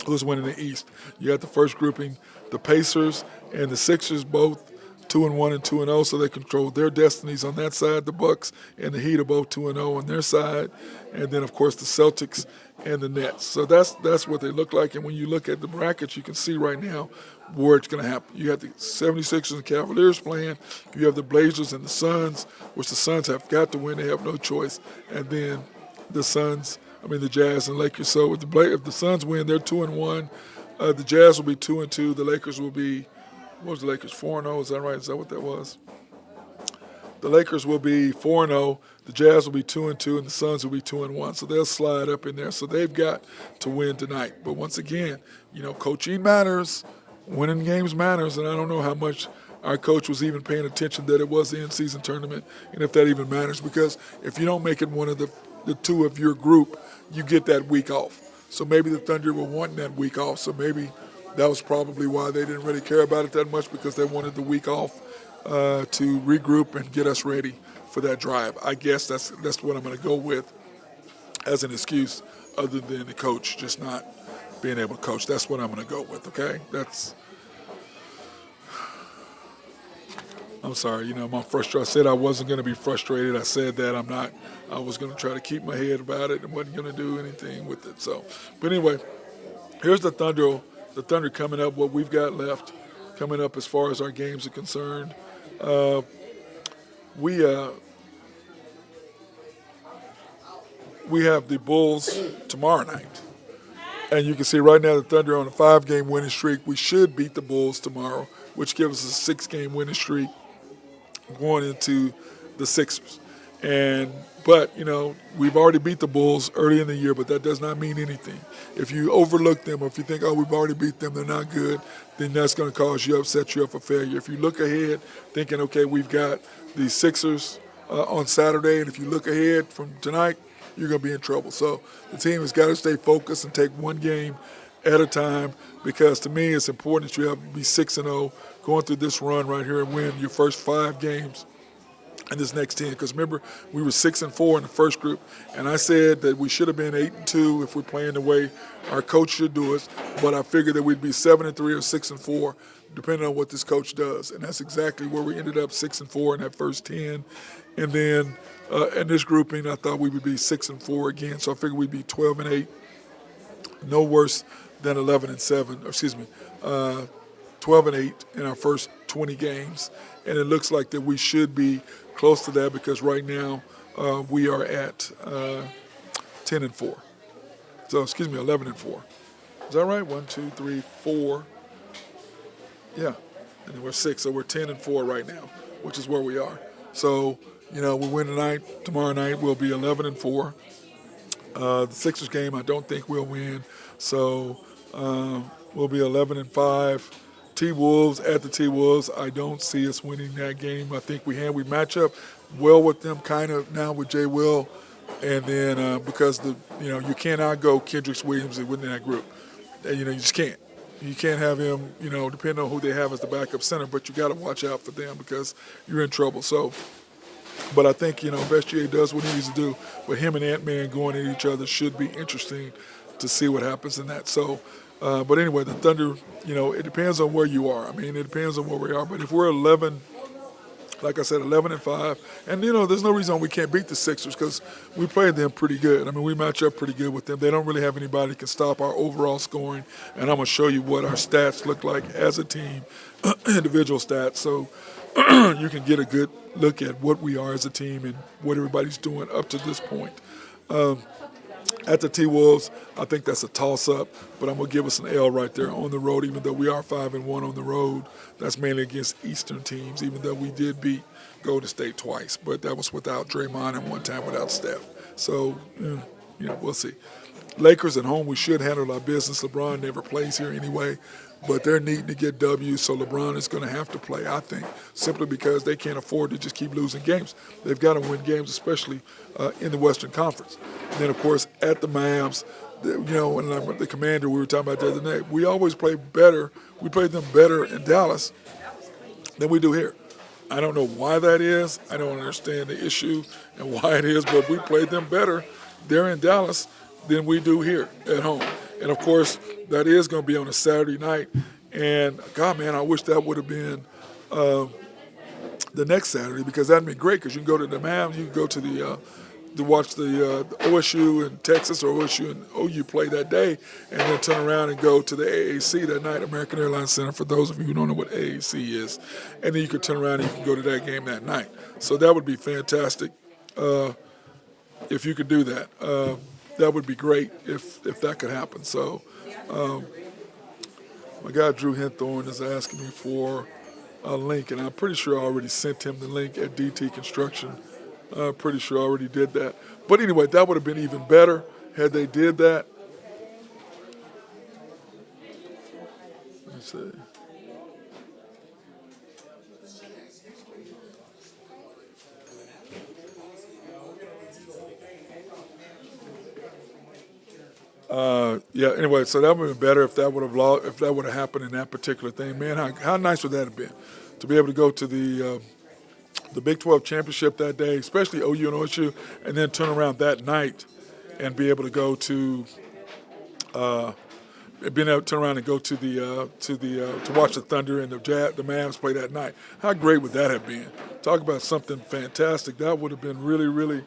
who's winning the East. You got the first grouping, the Pacers and the Sixers, both 2-1 and 2-0, so they control their destinies on that side. The Bucks and the Heat are both 2-0 on their side. And then, of course, the Celtics and the Nets. So that's what they look like. And when you look at the brackets, you can see right now where it's going to happen. You have the 76ers and Cavaliers playing. You have the Blazers and the Suns, which the Suns have got to win. They have no choice. And then the Jazz and Lakers. So if the Suns win, they're 2-1. The Jazz will be 2-2. The Lakers will be, what was the Lakers, 4-0? Is that right? Is that what that was? The Lakers will be 4-0. The Jazz will be 2-2, and the Suns will be 2-1. So they'll slide up in there. So they've got to win tonight. But once again, coaching matters. Winning games matters, and I don't know how much our coach was even paying attention that it was the in-season tournament, and if that even matters, because if you don't make it one of the two of your group, you get that week off. So maybe the Thunder were wanting that week off, so maybe that was probably why they didn't really care about it that much, because they wanted the week off to regroup and get us ready for that drive. I guess that's what I'm going to go with as an excuse, other than the coach just not being able to coach. That's what I'm going to go with, okay? I'm sorry, I'm frustrated. I said I wasn't going to be frustrated. I said that I'm not. I was going to try to keep my head about it and wasn't going to do anything with it. So, but anyway, here's the Thunder. The Thunder coming up, what we've got left coming up as far as our games are concerned. We have the Bulls tomorrow night. And you can see right now the Thunder on a 5-game winning streak. We should beat the Bulls tomorrow, which gives us a 6-game winning streak going into the Sixers. But we've already beat the Bulls early in the year, but that does not mean anything. If you overlook them, or if you think, we've already beat them, they're not good, then that's going to set you up for failure. If you look ahead thinking, okay, we've got the Sixers on Saturday, and if you look ahead from tonight, you're going to be in trouble. So the team has got to stay focused and take one game at a time, because to me it's important that you have to be 6-0 going through this run right here and win your first 5 games in this next 10. Because remember, we were 6-4 in the first group, and I said that we should have been 8-2 if we're playing the way our coach should do us. But I figured that we'd be 7-3 or 6-4, depending on what this coach does. And that's exactly where we ended up, 6-4 in that first 10. And then in this grouping, I thought we would be 6-4 again. So I figured we'd be 12-8, no worse than 11-7. Excuse me, 12-8 in our first 20 games. And it looks like that we should be close to that, because right now we are at 10-4. So 11-4. Is that right? 1, 2, 3, 4. Yeah, and we're 6, so we're 10-4 right now, which is where we are. So, we win tonight. Tomorrow night we'll be 11-4. The Sixers game, I don't think we'll win, so we'll be 11-5. T-Wolves at the T-Wolves, I don't see us winning that game. I think we match up well with them kind of now with Jay Will, and then because you cannot go Kendricks Williams within that group. You just can't. You can't have him, depending on who they have as the backup center, but you got to watch out for them because you're in trouble. So, but I think, if SGA does what he needs to do, with him and Ant-Man going at each other should be interesting to see what happens in that. So, but anyway, the Thunder, it depends on where you are. I mean, it depends on where we are. But if we're 11, like I said, 11-5, and there's no reason we can't beat the Sixers because we played them pretty good. I mean, we match up pretty good with them. They don't really have anybody that can stop our overall scoring, and I'm gonna show you what our stats look like as a team, individual stats, so you can get a good look at what we are as a team and what everybody's doing up to this point. At the T-Wolves, I think that's a toss-up, but I'm going to give us an L right there on the road, even though we are 5-1 on the road. That's mainly against Eastern teams, even though we did beat Golden State twice, but that was without Draymond and one time without Steph. So, we'll see. Lakers at home, we should handle our business. LeBron never plays here anyway, but they're needing to get W's, so LeBron is going to have to play, I think, simply because they can't afford to just keep losing games. They've got to win games, especially in the Western Conference. And then, of course, at the Mavs, and the Commander we were talking about the other night, we always play better. We played them better in Dallas than we do here. I don't know why that is. I don't understand the issue and why it is, but we played them better there in Dallas than we do here at home. And, of course, that is going to be on a Saturday night. And, God, man, I wish that would have been the next Saturday because that would be great because you can go to the Mavs, you can go to to watch the OSU and Texas or OSU and OU play that day and then turn around and go to the AAC that night, American Airlines Center, for those of you who don't know what AAC is. And then you could turn around and you can go to that game that night. So that would be fantastic if you could do that. That would be great if that could happen. So my guy Drew Henthorne is asking me for a link, and I'm pretty sure I already sent him the link at DT Construction. Pretty sure I already did that. But anyway, that would have been even better had they did that. Let's see. Anyway, so that would have been better if that would have happened in that particular thing. Man, how nice would that have been to be able to go to the Big 12 championship that day, especially OU and OSU, and then turn around that night and be able to go to being able to turn around and go to to watch the Thunder and the Mavs play that night. How great would that have been? Talk about something fantastic. That would have been really, really.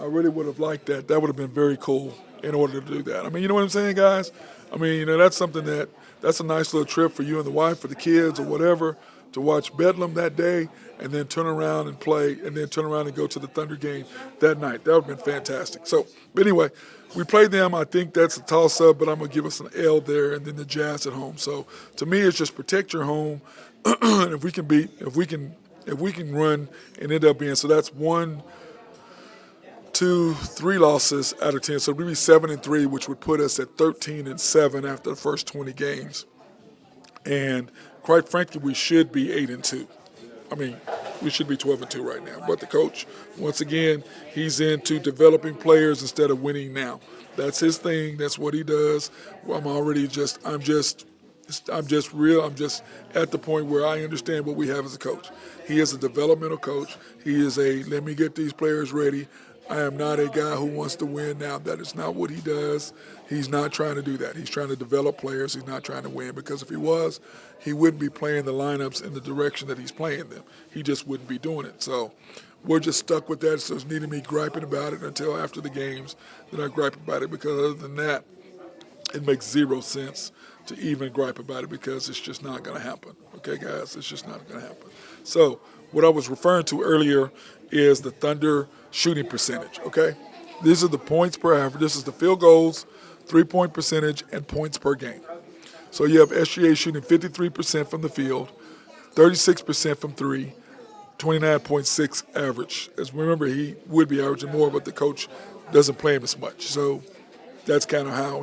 I really would have liked that. That would have been very cool in order to do that. I mean, you know what I'm saying, guys? I mean, that's something that's a nice little trip for you and the wife, for the kids, or whatever, to watch Bedlam that day and then turn around and play and then turn around and go to the Thunder game that night. That would have been fantastic. So, but anyway, we played them. I think that's a toss-up, but I'm going to give us an L there, and then the Jazz at home. So, to me, it's just protect your home. And if we can run and end up being, so that's 1, 2, 3 losses out of 10. So we'd be 7-3, which would put us at 13-7 after the first 20 games. And quite frankly, we should be 8-2. I mean, we should be 12-2 right now. But the coach, once again, he's into developing players instead of winning now. That's his thing. That's what he does. I'm just at the point where I understand what we have as a coach. He is a developmental coach. He is let me get these players ready. I am not a guy who wants to win now. That is not what he does. He's not trying to do that. He's trying to develop players. He's not trying to win, because if he was, he wouldn't be playing the lineups in the direction that he's playing them. He just wouldn't be doing it. So we're just stuck with that. So it's needing me griping about it until after the games that I gripe about it, because other than that, it makes zero sense to even gripe about it, because it's just not going to happen. Okay, guys? It's just not going to happen. So what I was referring to earlier is the Thunder shooting percentage, okay? These are the points per average. This is the field goals, three-point percentage, and points per game. So you have SGA shooting 53% from the field, 36% from three, 29.6 average. As remember, he would be averaging more, but the coach doesn't play him as much. So that's kind of how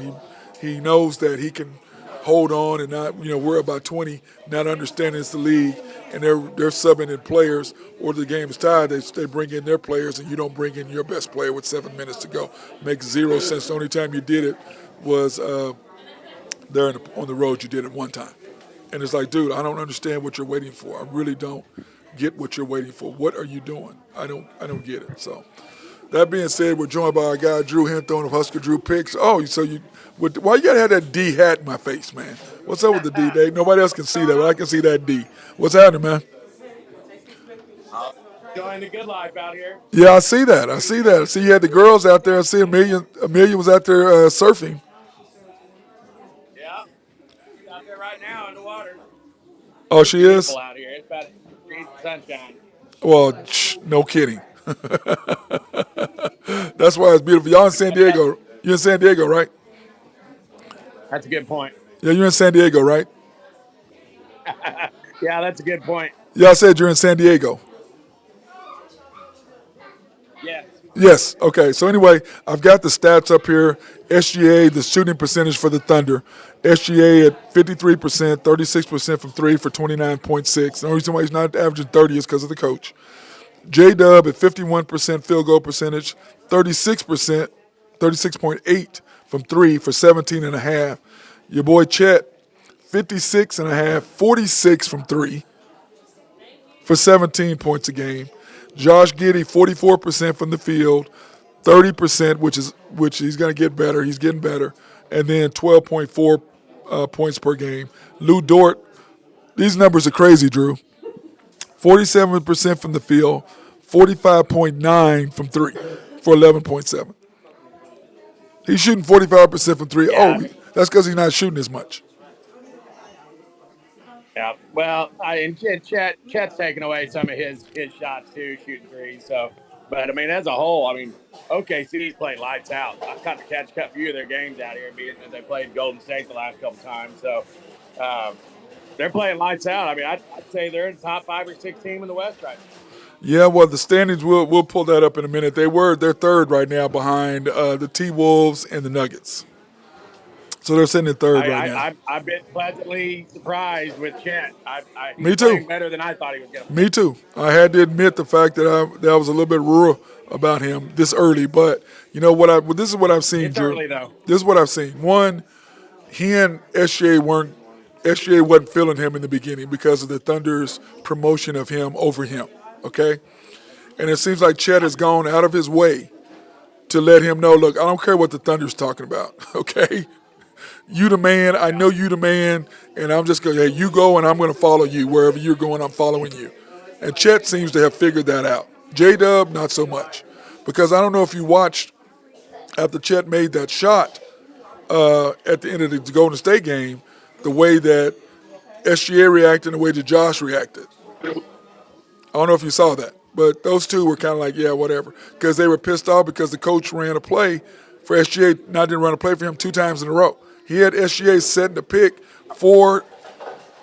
he knows that he can hold on and not worry about 20, not understanding it's the league, and they're subbing in players, or the game is tied. They bring in their players, and you don't bring in your best player with 7 minutes to go. Makes zero sense. The only time you did it was there on the road. You did it one time, and it's like, dude, I don't understand what you're waiting for. I really don't get what you're waiting for. What are you doing? I don't get it. So. That being said, we're joined by our guy Drew Henthorne of Husker Drew Picks. Oh, so why you gotta have that D hat in my face, man? What's up with the D, Dave? Nobody else can see that, but I can see that D. What's happening, man? Enjoying the good life out here. Yeah, I see that. I see you had the girls out there. I see Amelia was out there surfing. Yeah, she's out there right now in the water. Oh, she is? Beautiful out here. It's about 8 degrees of sunshine. Well, no kidding. That's why it's beautiful. Y'all in San Diego. You're in San Diego, right? That's a good point. Yeah, you're in San Diego, right? Yeah, that's a good point. Yeah, I said you're in San Diego. Yes. Yes. Okay. So anyway, I've got the stats up here. SGA, the shooting percentage for the Thunder. SGA at 53%, 36% from three for 29.6. The only reason why he's not averaging 30 is because of the coach. J-Dub at 51% field goal percentage, 36%, 36.8 from three for 17.5. Your boy Chet, 56.5, 46 from three for 17 points a game. Josh Giddey, 44% from the field, 30%, which he's going to get better. He's getting better. And then 12.4 points per game. Lou Dort, these numbers are crazy, Drew. 47% from the field, 45.9 from three for 11.7. He's shooting 45% from three. Yeah. Oh, that's because he's not shooting as much. Yeah. Well, and Chet's taking away some of his shots too, shooting threes. So, but I mean, as a whole, I mean, OKC's played lights out. I've got to catch a few of their games out here, being that they played Golden State the last couple times. So, they're playing lights out. I mean, I'd say they're in the top 5 or 6 team in the West right now. Yeah, well, the standings, we'll pull that up in a minute. They're third right now behind the T-Wolves and the Nuggets. So they're sitting in third right now. I've been pleasantly surprised with Chet. Me He's too. playing better than I thought he was going to. Me too. I had to admit the fact that I was a little bit rural about him this early, but you know what? This is what I've seen, It's Drew. early though. This is what I've seen. One, he and SGA wasn't feeling him in the beginning because of the Thunder's promotion of him over him. Okay, and it seems like Chet has gone out of his way to let him know, look, I don't care what the Thunder's talking about. Okay. You the man, I know you the man, and I'm just going to, hey, you go and I'm going to follow you. Wherever you're going, I'm following you. And Chet seems to have figured that out. J-Dub, not so much. Because I don't know if you watched after Chet made that shot at the end of the Golden State game, the way that SGA reacted and the way that Josh reacted. I don't know if you saw that. But those two were kind of like, yeah, whatever. Because they were pissed off because the coach ran a play for SGA, didn't run a play for him 2 times in a row. He had SGA setting the pick for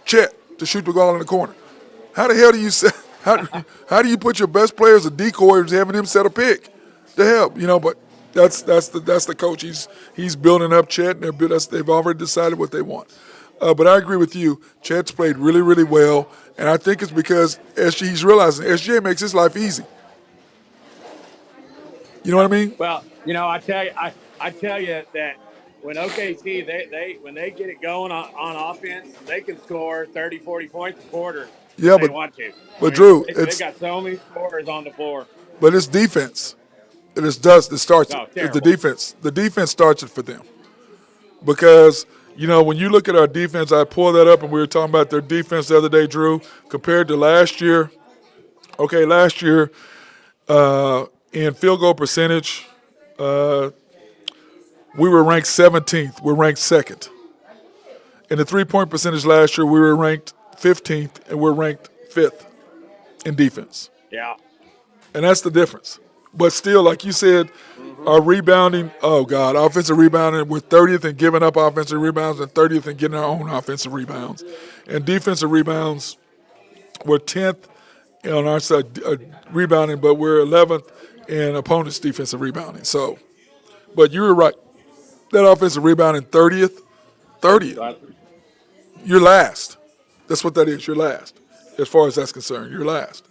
Chet to shoot the ball in the corner. How the hell do you set? How do you put your best player as a decoy and having him set a pick? The hell, but that's the coach. He's building up Chet, and they've already decided what they want. But I agree with you. Chet's played really, really well, and I think it's because he's realizing SGA makes his life easy. You know what I mean? Well, I tell you that when OKC when they get it going on offense, they can score 30, 40 points a quarter. Yeah, if they want to. But Drew, they got so many scorers on the floor. But it's defense. It starts it. It's the defense. The defense starts it for them. Because, when you look at our defense, I pulled that up and we were talking about their defense the other day, Drew, compared to last year. Okay, last year in field goal percentage, we were ranked 17th. We're ranked second. In the three-point percentage last year, we were ranked 15th, and we're ranked 5th in defense. Yeah. And that's the difference. But still, like you said, Our rebounding, oh God, offensive rebounding, we're 30th in giving up offensive rebounds and 30th in getting our own offensive rebounds. And defensive rebounds, we're 10th on our side rebounding, but we're 11th in opponents' defensive rebounding. So, but you were right. That offensive rebounding, 30th, 30th. You're last. That's what that is. You're last. As far as that's concerned, you're last.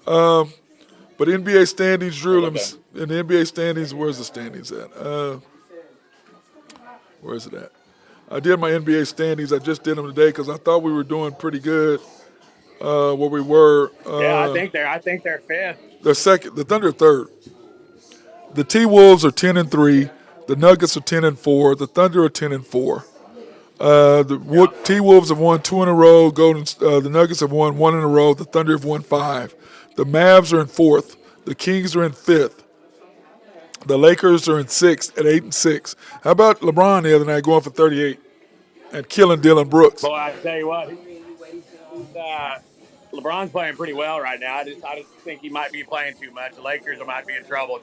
But NBA standings, Drew, in the NBA standings, where's the standings at? Where is it at? I did my NBA standings. I just did them today because I thought we were doing pretty good where we were. I think they're fifth. They're second. The Thunder are third. The T-Wolves are 10-3. The Nuggets are 10-4. The Thunder are 10-4. T-Wolves have won 2 in a row. The Nuggets have won 1 in a row. The Thunder have won 5. The Mavs are in 4th. The Kings are in 5th. The Lakers are in 6th at 8-6. How about LeBron the other night going for 38 and killing Dylan Brooks? Boy, I tell you what, LeBron's playing pretty well right now. I just think he might be playing too much. The Lakers might be in trouble.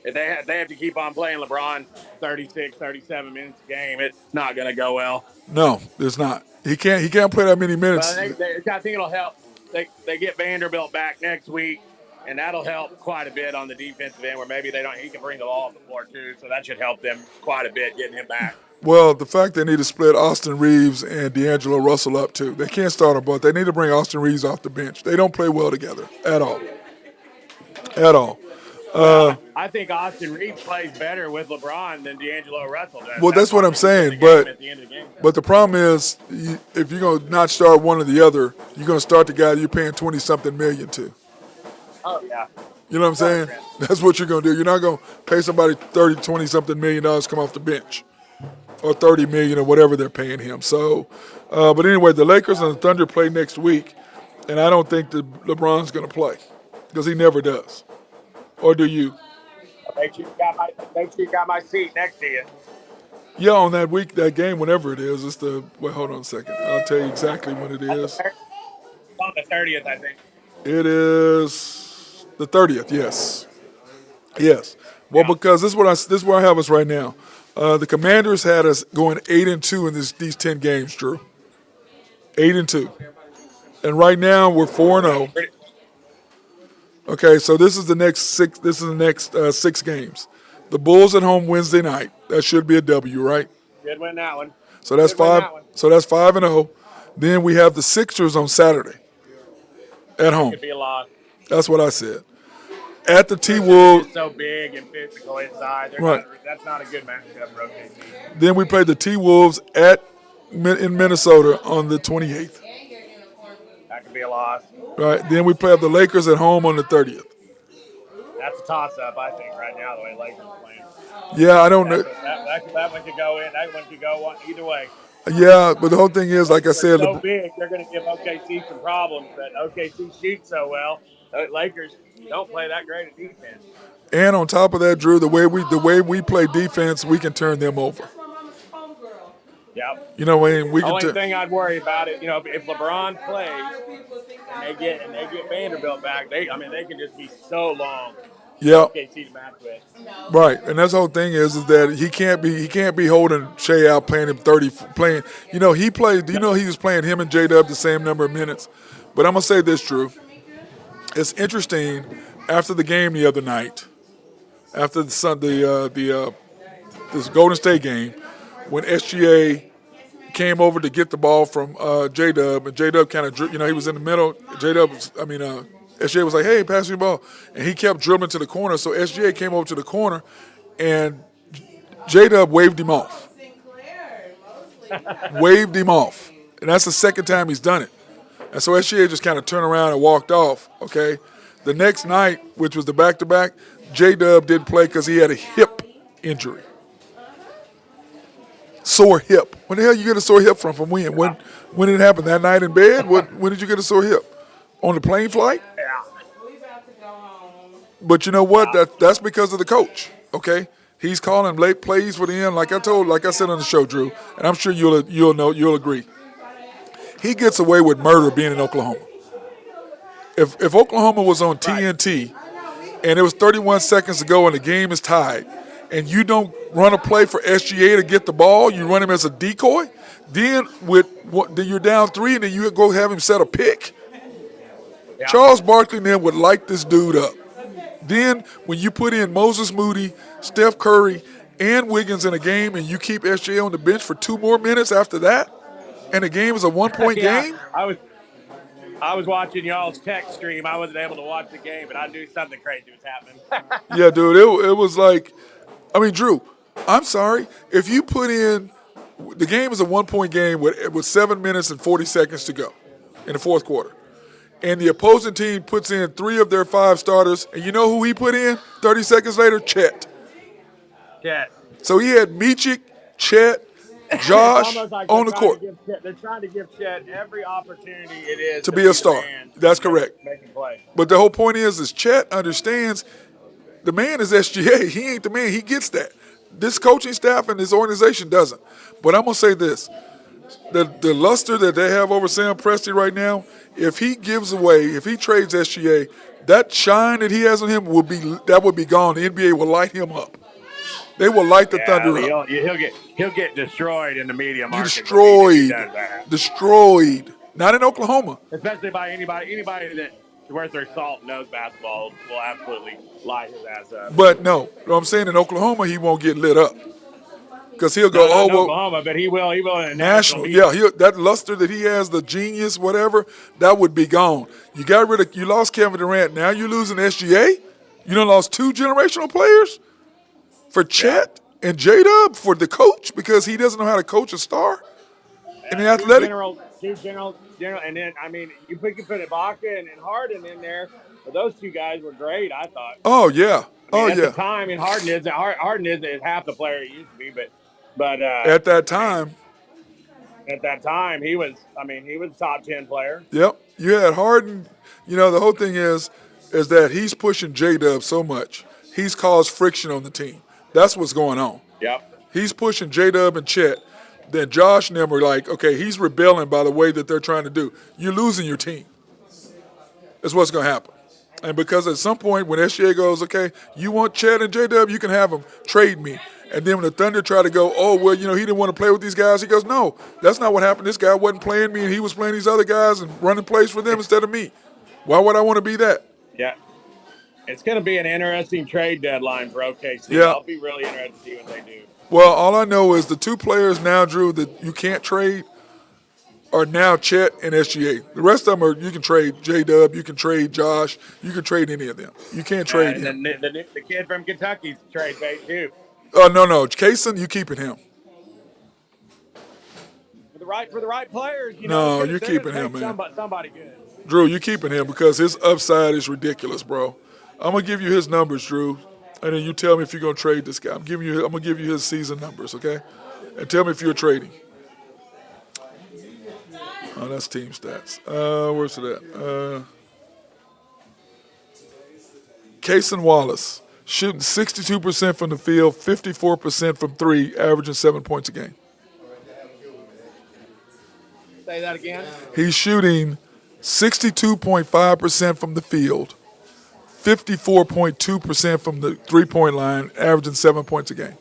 If they have to keep on playing LeBron 36, 37 minutes a game, it's not going to go well. No, it's not. He can't play that many minutes. But I think it'll help. They get Vanderbilt back next week, and that'll help quite a bit on the defensive end where maybe he can bring the ball off the floor too, so that should help them quite a bit getting him back. Well, the fact they need to split Austin Reeves and D'Angelo Russell up too. They can't start them both. They need to bring Austin Reeves off the bench. They don't play well together at all. At all. I think Austin Reeves plays better with LeBron than D'Angelo Russell does. Well, that's what I'm saying. But the problem is, if you're going to not start one or the other, you're going to start the guy you're paying $20-something million to. Oh, yeah. You know what I'm saying? That's what you're going to do. You're not going to pay somebody $20-something million to come off the bench, or $30 million or whatever they're paying him. So, but anyway, the Lakers and the Thunder play next week, and I don't think that LeBron's going to play because he never does. Or do you? Make sure you got my seat next to you. Yeah, on that game, whenever it is, it's hold on a second. I'll tell you exactly when it is. On the 30th, I think. It is the 30th, yes. Yes. Well, because this is where I have us right now. The Commanders had us going 8-2 in these 10 games, Drew. 8-2. And right now we're 4-0. Okay, so this is the next 6. This is the next 6 games. The Bulls at home Wednesday night. That should be a W, right? Good win that one. So that's 5. So that's 5-0. Then we have the Sixers on Saturday at home. Could be a loss. That's what I said. At the T-Wolves. So big and physical inside. Right. That's not a good matchup for OKC. Then we play the T-Wolves in Minnesota on the 28th. That could be a loss. Right. Then we play the Lakers at home on the 30th. That's a toss-up, I think, right now, the way Lakers are playing. Yeah, I don't know. That one could go in. That one could go either way. Yeah, but the whole thing is, like I said, so big, they're going to give OKC some problems. But OKC shoots so well. Lakers don't play that great at defense. And on top of that, Drew, the way we play defense, we can turn them over. Yep. You know, we can. The only thing I'd worry about is, if LeBron plays and they get Vanderbilt back, they can just be so long. Yeah. OKC to match with. Right, and that's the whole thing is that he can't be holding Shea out playing him 30 playing. He played. He was playing him and J-Dub the same number of minutes. But I'm gonna say this, Drew. It's interesting after the game the other night, after this Golden State game, when SGA came over to get the ball from J-Dub, and J-Dub kind of, he was in the middle. SGA was like, hey, pass me the ball. And he kept dribbling to the corner, so SGA came over to the corner, and J-Dub waved him off. Waved him off. And that's the second time he's done it. And so SGA just kind of turned around and walked off, okay? The next night, which was the back-to-back, J-Dub didn't play because he had a hip injury. Sore hip. When the hell you get a sore hip from when? When did it happen? That night in bed? When did you get a sore hip? On the plane flight? Yeah. But you know what? That's because of the coach, okay? He's calling late plays for the end, like I said on the show, Drew, and I'm sure you'll agree. He gets away with murder being in Oklahoma. If Oklahoma was on TNT and it was 31 seconds to go and the game is tied, and you don't run a play for SGA to get the ball, you run him as a decoy, then then you're down 3 and then you go have him set a pick. Yeah. Charles Barkley then would light this dude up. Then when you put in Moses Moody, Steph Curry, and Wiggins in a game and you keep SGA on the bench for 2 more minutes after that, and the game is a 1-point game. I was watching y'all's tech stream. I wasn't able to watch the game, but I knew something crazy was happening. Yeah, dude, it was like, I mean, Drew, I'm sorry. If you put in, the game is a 1-point game with 7 minutes and 40 seconds to go in the fourth quarter. And the opposing team puts in 3 of their 5 starters, and you know who he put in 30 seconds later? Chet. Chet. So he had Michik, Chet, Josh like on the court. They're trying to give Chet every opportunity it is to be a star. That's correct. Making play. But the whole point is Chet understands the man is SGA. He ain't the man. He gets that. This coaching staff and this organization doesn't. But I'm going to say this. The luster that they have over Sam Presti right now, if he gives away, if he trades SGA, that shine that he has on him would be gone. The NBA will light him up. They will light the Thunder up. He'll get destroyed in the media market. Destroyed. Not in Oklahoma. Especially by anybody that's worth their salt knows basketball will absolutely light his ass up. But no, I'm saying in Oklahoma he won't get lit up. Because he'll go, Oklahoma, but he will in national. Yeah, that luster that he has, the genius, whatever, that would be gone. You lost Kevin Durant. Now you're losing SGA. You done lost 2 generational players for Chet and J-Dub for the coach because he doesn't know how to coach a star. And the athletic. Two general, and then you put Ibaka and Harden in there. But those 2 guys were great, I thought. Oh yeah, at the time, Harden is half the player he used to be, but at that time, he was a top 10 player. Yep, you had Harden. You know the whole thing is that he's pushing J-Dub so much, he's caused friction on the team. That's what's going on. Yep. He's pushing J-Dub and Chet. Then Josh and them are like, okay, he's rebelling by the way that they're trying to do. You're losing your team. That's what's going to happen. And because at some point when SGA goes, okay, you want Chet and J-Dub, you can have them. Trade me. And then when the Thunder try to go, oh, well, he didn't want to play with these guys. He goes, no, that's not what happened. This guy wasn't playing me, and he was playing these other guys and running plays for them instead of me. Why would I want to be that? Yeah. It's going to be an interesting trade deadline for OKC. Yeah. I'll be really interested to see what they do. Well, all I know is the 2 players now, Drew, that you can't trade are now Chet and SGA. The rest of them you can trade J-Dub, you can trade Josh, you can trade any of them. You can't trade him. And the kid from Kentucky's trade bait too. Oh, no. Kaysen, you keeping him. For the right players, No, you're keeping him, man. Somebody good. Drew, you're keeping him because his upside is ridiculous, bro. I'm gonna give you his numbers, Drew, and then you tell me if you're gonna trade this guy. I'm gonna give you his season numbers, okay? And tell me if you're trading. Oh, that's team stats. Where's it at? Kaysen Wallace shooting 62% from the field, 54% from 3, averaging 7 points a game. Say that again. He's shooting 62.5% from the field, 54.2% from the 3-point line, averaging 7 points a game.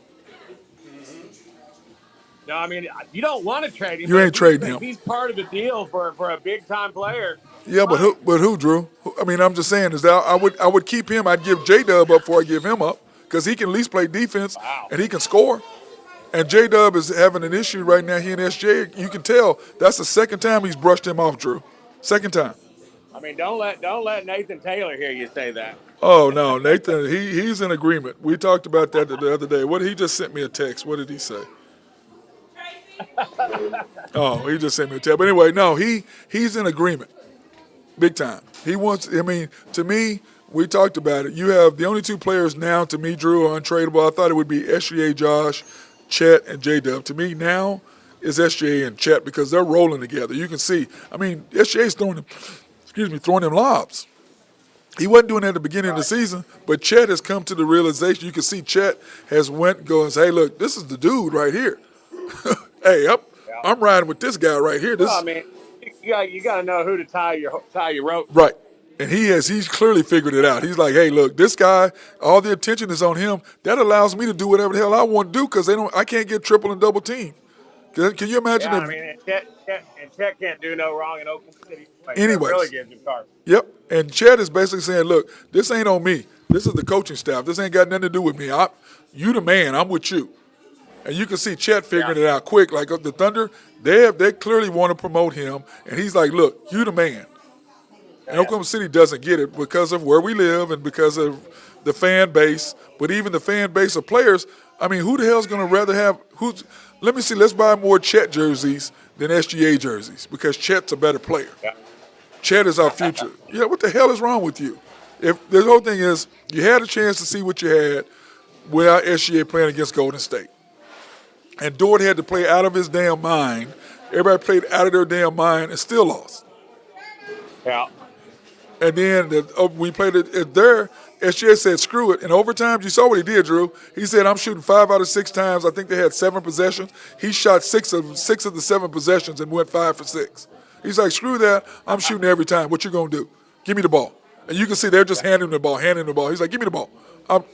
No, you don't want to trade him. You ain't trading him. He's part of the deal for a big-time player. Yeah, but who, Drew? I'm just saying is that I would keep him. I'd give J-Dub up before I give him up because he can at least play defense and he can score. And J-Dub is having an issue right now. He and SJ, you can tell that's the second time he's brushed him off, Drew. Second time. Don't let Nathan Taylor hear you say that. Oh no, Nathan, he's in agreement. We talked about that the other day. He just sent me a text. What did he say? Oh, he just sent me a text. But anyway, no, he's in agreement. Big time. He wants, to me, we talked about it. You have the only 2 players now, to me, Drew, are untradeable. I thought it would be SGA, Josh, Chet, and J-Dub. To me, now is SGA and Chet because they're rolling together. You can see. SGA's throwing them lobs. He wasn't doing that at the beginning of the season, but Chet has come to the realization. You can see Chet has went and goes, hey, look, this is the dude right here. Hey, I'm riding with this guy right here. You got to know who to tie your rope. Right. And he's clearly figured it out. He's like, hey, look, this guy, all the attention is on him. That allows me to do whatever the hell I want to do because I can't get triple and double team. Can you imagine Yeah, if I mean, and Chet can't do no wrong in Oklahoma City. Like, that anyways. really gives him card. Yep. And Chet is basically saying, look, this ain't on me. This is the coaching staff. This ain't got nothing to do with me. You the man. I'm with you. And you can see Chet figuring it out quick. Like the Thunder, they clearly want to promote him. And he's like, look, you the man. And Oklahoma City doesn't get it because of where we live and because of the fan base. But even the fan base of players, I mean, who the hell's going to rather have – let me see, let's buy more Chet jerseys than SGA jerseys because Chet's a better player. Yeah. Chet is our future. Yeah, what the hell is wrong with you? If the whole thing is you had a chance to see what you had without SGA playing against Golden State. And Dort had to play out of his damn mind. Everybody played out of their damn mind and still lost. Yeah. And then we played it there. SGA said, screw it. In overtime, you saw what he did, Drew. He said, I'm shooting 5 out of 6 times. I think they had 7 possessions. He shot 6 of the 7 possessions and went 5 for 6. He's like, screw that. I'm shooting every time. What you going to do? Give me the ball. And you can see they're just handing him the ball. He's like, give me the ball. I'm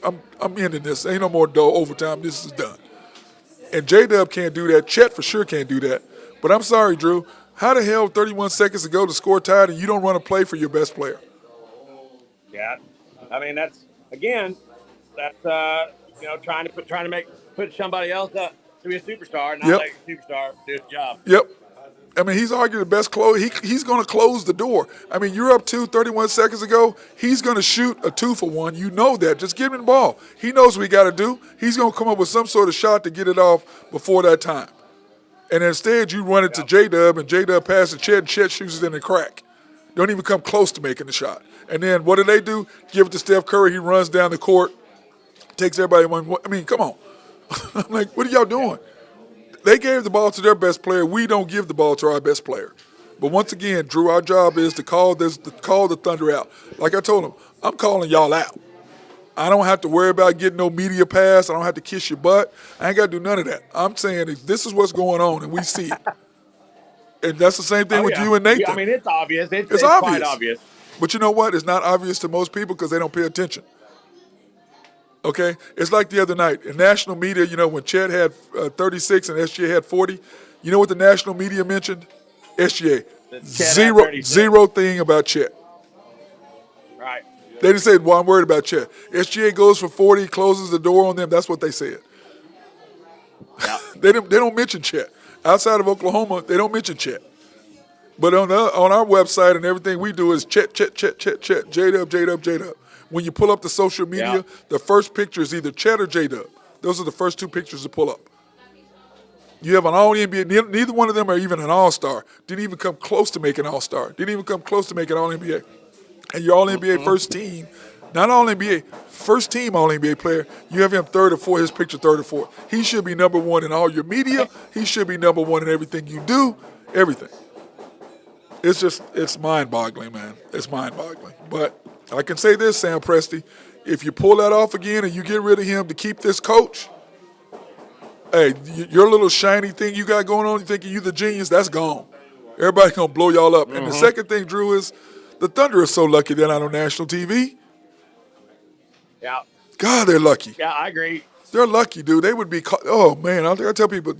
ending this. Ain't no more overtime. This is done. And J-Dub can't do that. Chet for sure can't do that. But I'm sorry, Drew. How the hell 31 seconds to go to score tied and you don't run a play for your best player? Yeah, I mean that's trying to put somebody else up to be a superstar, not let a superstar do his job. Yep. I mean, he's arguably the best close. He's going to close the door. I mean, you're up 31 seconds ago. He's going to shoot a 2 for 1. You know that. Just give him the ball. He knows what he got to do. He's going to come up with some sort of shot to get it off before that time. And instead, you run it to J-Dub, and J-Dub passes Chet, and Chet shoots it in the crack. Don't even come close to making the shot. And then what do? Give it to Steph Curry. He runs down the court, takes everybody one. I mean, come on. I'm like, what are y'all doing? They gave the ball to their best player. We don't give the ball to our best player. But once again, Drew, our job is to call the Thunder out. Like I told them, I'm calling y'all out. I don't have to worry about getting no media pass. I don't have to kiss your butt. I ain't got to do none of that. I'm saying this is what's going on, and we see it. And that's the same thing with you and Nathan. Yeah, I mean, it's obvious. It's obvious. Quite obvious. But you know what? It's not obvious to most people because they don't pay attention. Okay? It's like the other night. In national media, when Chet had 36 and SGA had 40, you know what the national media mentioned? SGA. Zero thing about Chet. Right. They didn't say, well, I'm worried about Chet. SGA goes for 40, closes the door on them. That's what they said. Yeah. They don't mention Chet. Outside of Oklahoma, they don't mention Chet. But on our website and everything we do is Chet, J-Dub. When you pull up the social media, the first picture is either Chet or J-Dub. Those are the first 2 pictures to pull up. You have an all-NBA. Neither one of them are even an all-star. Didn't even come close to making all-star. Didn't even come close to making all-NBA. And your all-NBA first team, not all-NBA, first team all-NBA player, you have him third or fourth, his picture third or fourth. He should be number 1 in all your media. He should be number 1 in everything you do, everything. It's mind-boggling, man. It's mind-boggling. But I can say this, Sam Presti, if you pull that off again and you get rid of him to keep this coach, hey, your little shiny thing you got going on, you thinking you the genius, that's gone. Everybody's going to blow y'all up. And the second thing, Drew, is the Thunder are so lucky they're not on national TV. Yeah. God, they're lucky. Yeah, I agree. They're lucky, dude. They would be oh, man, I tell people,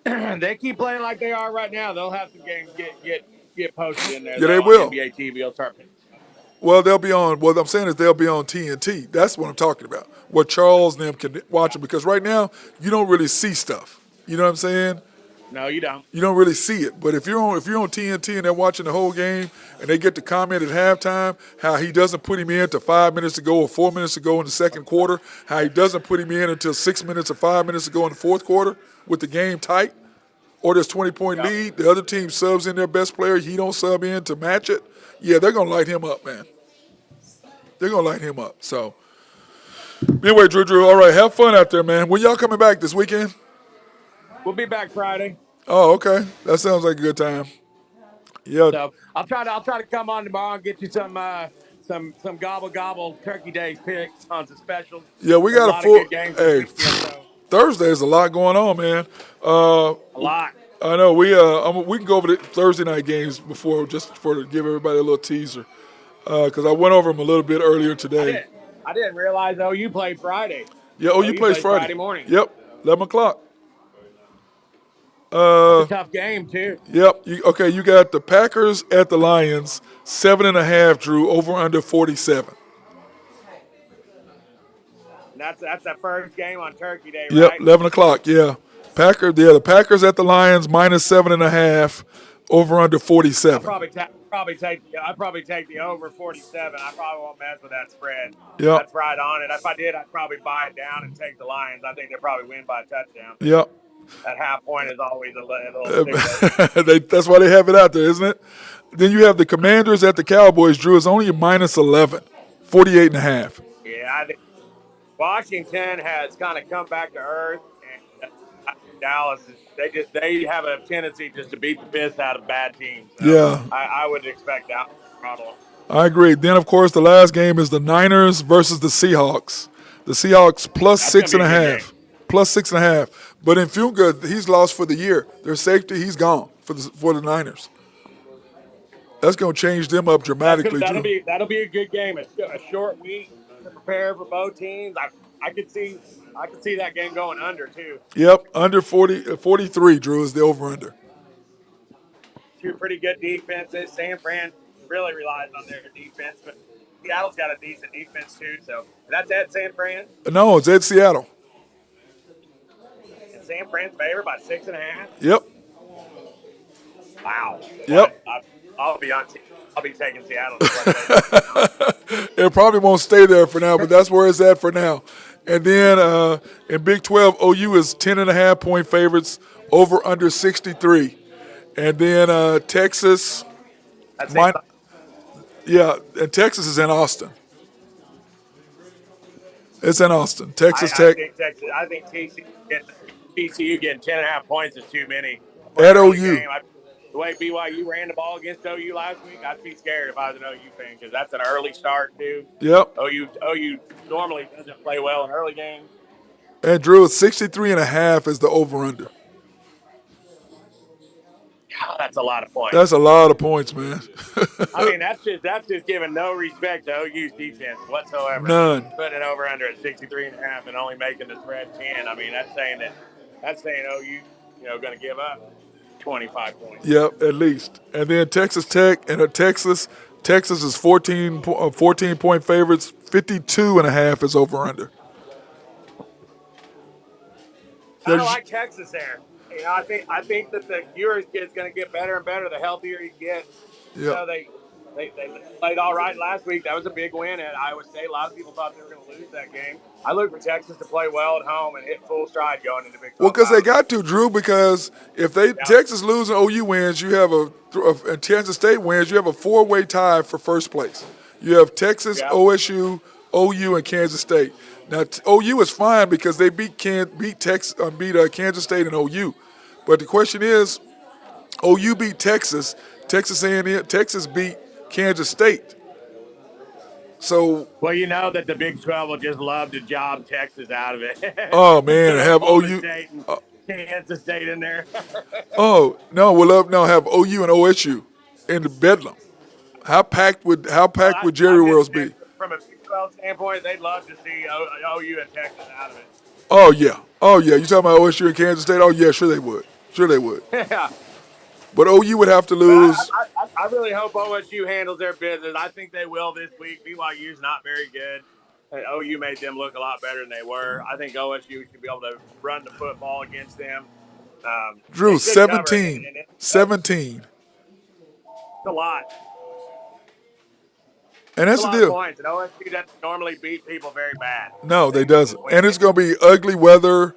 they keep playing like they are right now. They'll have some games get posted in there. Yeah, they will. NBA TV will start. Well, they'll be on. What I'm saying is they'll be on TNT. That's what I'm talking about. Where Charles and them can watch them because right now you don't really see stuff. You know what I'm saying? No, you don't. You don't really see it. But if you're on TNT and they're watching the whole game and they get to comment at halftime how he doesn't put him in to 5 minutes to go or 4 minutes to go in the second quarter, how he doesn't put him in until 6 minutes or 5 minutes to go in the fourth quarter with the game tight, or there's 20-point lead, the other team subs in their best player, he don't sub in to match it. Yeah, they're gonna light him up, man. They're gonna light him up. So anyway, Drew, all right, have fun out there, man. When y'all coming back this weekend? We'll be back Friday. Oh, okay. That sounds like a good time. Yeah. So I'll try to come on tomorrow and get you some gobble turkey days picks on some specials. Yeah, we got a full. Games hey, Thursday is a lot going on, man. A lot. I know we can go over the Thursday night games before just for to give everybody a little teaser because I went over them a little bit earlier I today. didn't. I didn't realize OU played Friday. Yeah, OU OU plays plays Friday. Friday morning. Yep, 11 o'clock. That's a tough game too. Yep. Okay, you got the Packers at the Lions, 7.5. Drew over under 47. And that's the first game on Turkey Day, Yep, right? 11 o'clock. Yeah, the Packers at the Lions minus 7.5, over under 47. I'd probably take the over 47. I probably won't mess with that spread. Yep. That's right on it. If I did, I'd probably buy it down and take the Lions. I think they'll probably win by a touchdown. Yep. That half point is always a little That's why they have it out there, isn't it? Then you have the Commanders at the Cowboys. Drew is only a minus 11, 48.5. Yeah, I think Washington has kind of come back to earth, and Dallas they have a tendency just to beat the piss out of bad teams. So Yeah, I would expect that problem. I agree. Then of course the last game is the Niners versus the Seahawks. The Seahawks plus That's gonna be a good 6.5, plus 6.5. But in Funga, he's lost for the year. Their safety, he's gone for the Niners. That's going to change them up dramatically. That'll Drew. be a good game. A short week to prepare for both teams. I could see that game going under too. Yep, under 43. Drew is the over under. Two pretty good defenses. San Fran really relies on their defense, but Seattle's got a decent defense too. So that's at San Fran. No, it's at Seattle. And San Fran's favored by 6.5. Yep. Wow. Yep. I'll be taking Seattle. It probably won't stay there for now, but that's where it's at for now. And then in Big 12, OU is 10.5 point favorites, over under 63. And then Texas, and Texas is in Austin. It's in Austin. Texas Tech I think TCU getting 10.5 points is too many. at OU. The way BYU ran the ball against OU last week, I'd be scared if I was an OU fan because that's an early start too. Yep. OU normally doesn't play well in early games. And Drew, 63.5 is the over under. God, that's a lot of points. That's a lot of points, man. I mean, that's just giving no respect to OU's defense whatsoever. None. Putting it over under at 63.5 and only making the spread 10. I mean, that's saying OU, going to give up 25 points. Yep, at least. And then Texas Tech and Texas is 14 point favorites. 52.5 is over under. I don't like Texas there. I think that the Ewers kid's going to get better and better the healthier he gets. Yeah. They played all right last week. That was a big win at Iowa State. A lot of people thought they were going to lose that game. I look for Texas to play well at home and hit full stride going into Big 12. Well, because they got to, Drew. Because if Texas loses and OU wins, you have and Kansas State wins, you have a 4-way tie for first place. You have Texas, OSU, OU, and Kansas State. Now OU is fine because they beat Kansas State and OU. But the question is, OU beat Texas. Texas beat Kansas State. So, well, you know that the Big 12 will just love to job Texas out of it. Oh man, have OU, State and Kansas State in there. Oh no, have OU and OSU in the Bedlam. How packed would Jerry Worlds be? From a Big 12 standpoint, they'd love to see OU and Texas out of it. Oh yeah. You talking about OSU and Kansas State? Oh yeah, sure they would. Yeah. But OU would have to lose. I really hope OSU handles their business. I think they will this week. BYU's not very good. OU made them look a lot better than they were. I think OSU should be able to run the football against them. Drew, 17. 17. It's a lot. And that's the deal. Points. And OSU doesn't normally beat people very bad. No, they doesn't. And it's going to be ugly weather,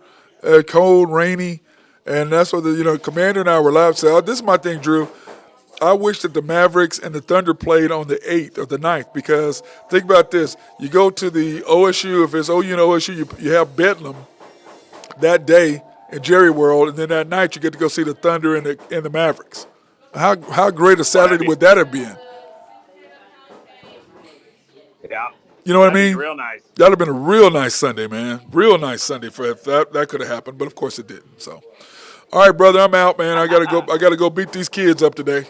cold, rainy. And that's what the Commander and I were live saying. This is my thing, Drew. I wish that the Mavericks and the Thunder played on the 8th or the 9th because think about this. You go to the OSU, if it's OU and OSU, you have Bedlam that day in Jerry World, and then that night you get to go see the Thunder and the Mavericks. How great a Saturday would that have been? Yeah. You know what I mean? Real nice. That would have been a real nice Sunday, man. Real nice Sunday if that could have happened, but of course it didn't. So, All right, brother, I'm out, man. I gotta go beat these kids up today.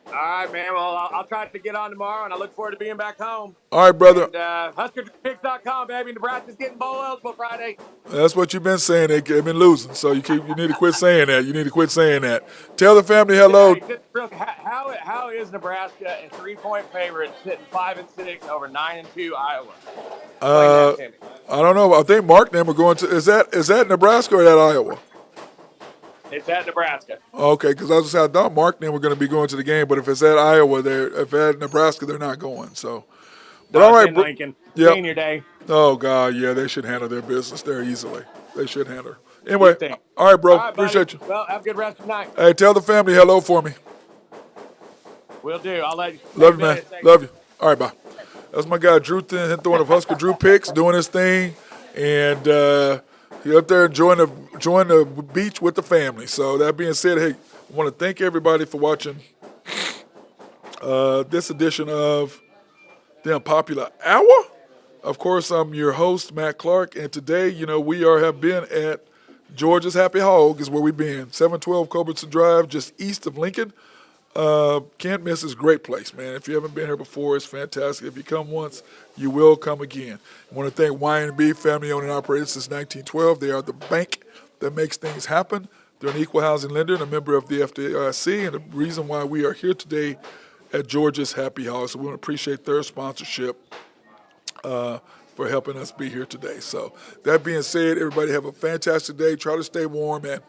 All right, man. Well, I'll try to get on tomorrow, and I look forward to being back home. All right, brother. And HuskerPicks.com, baby. Nebraska's getting bowl eligible Friday. That's what you've been saying. They've been losing, so you need to quit saying that. You need to quit saying that. Tell the family hello. Hey, how is Nebraska a 3-point favorite sitting 5-6 over 9-2 Iowa? I don't know. I think Mark and them are going to. Is that Nebraska or that Iowa? It's at Nebraska. Okay, because I was saying I thought Mark and them were going to be going to the game, but if it's at Iowa, if at Nebraska, they're not going. So, but all right, Lincoln. Yep. Senior day. Oh God, yeah, they should handle their business there easily. They should handle. Anyway, all right, bro. All right, appreciate buddy. you. Well, have a good rest of the night. Hey, tell the family hello for me. Will do. I'll let you. Love you, man. Love you. All right, bye. That's my guy Drew throwing of Husker Drew picks, doing his thing, and he up there enjoying the beach with the family. So that being said, hey, I want to thank everybody for watching this edition of the Unpopular Hour. Of course, I'm your host, Matt Clark, and today, we have been at Georgia's Happy Hog is where we've been. 712 Culbertson Drive, just east of Lincoln. Can't miss this great place, man. If you haven't been here before, it's fantastic. If you come once, you will come again. I want to thank Y&B, family owned and operated since 1912. They are the bank that makes things happen. They're an equal housing lender and a member of the FDIC, and the reason why we are here today at Georgia's Happy Hog. So we want to appreciate their sponsorship for helping us be here today. So that being said, everybody have a fantastic day. Try to stay warm, man.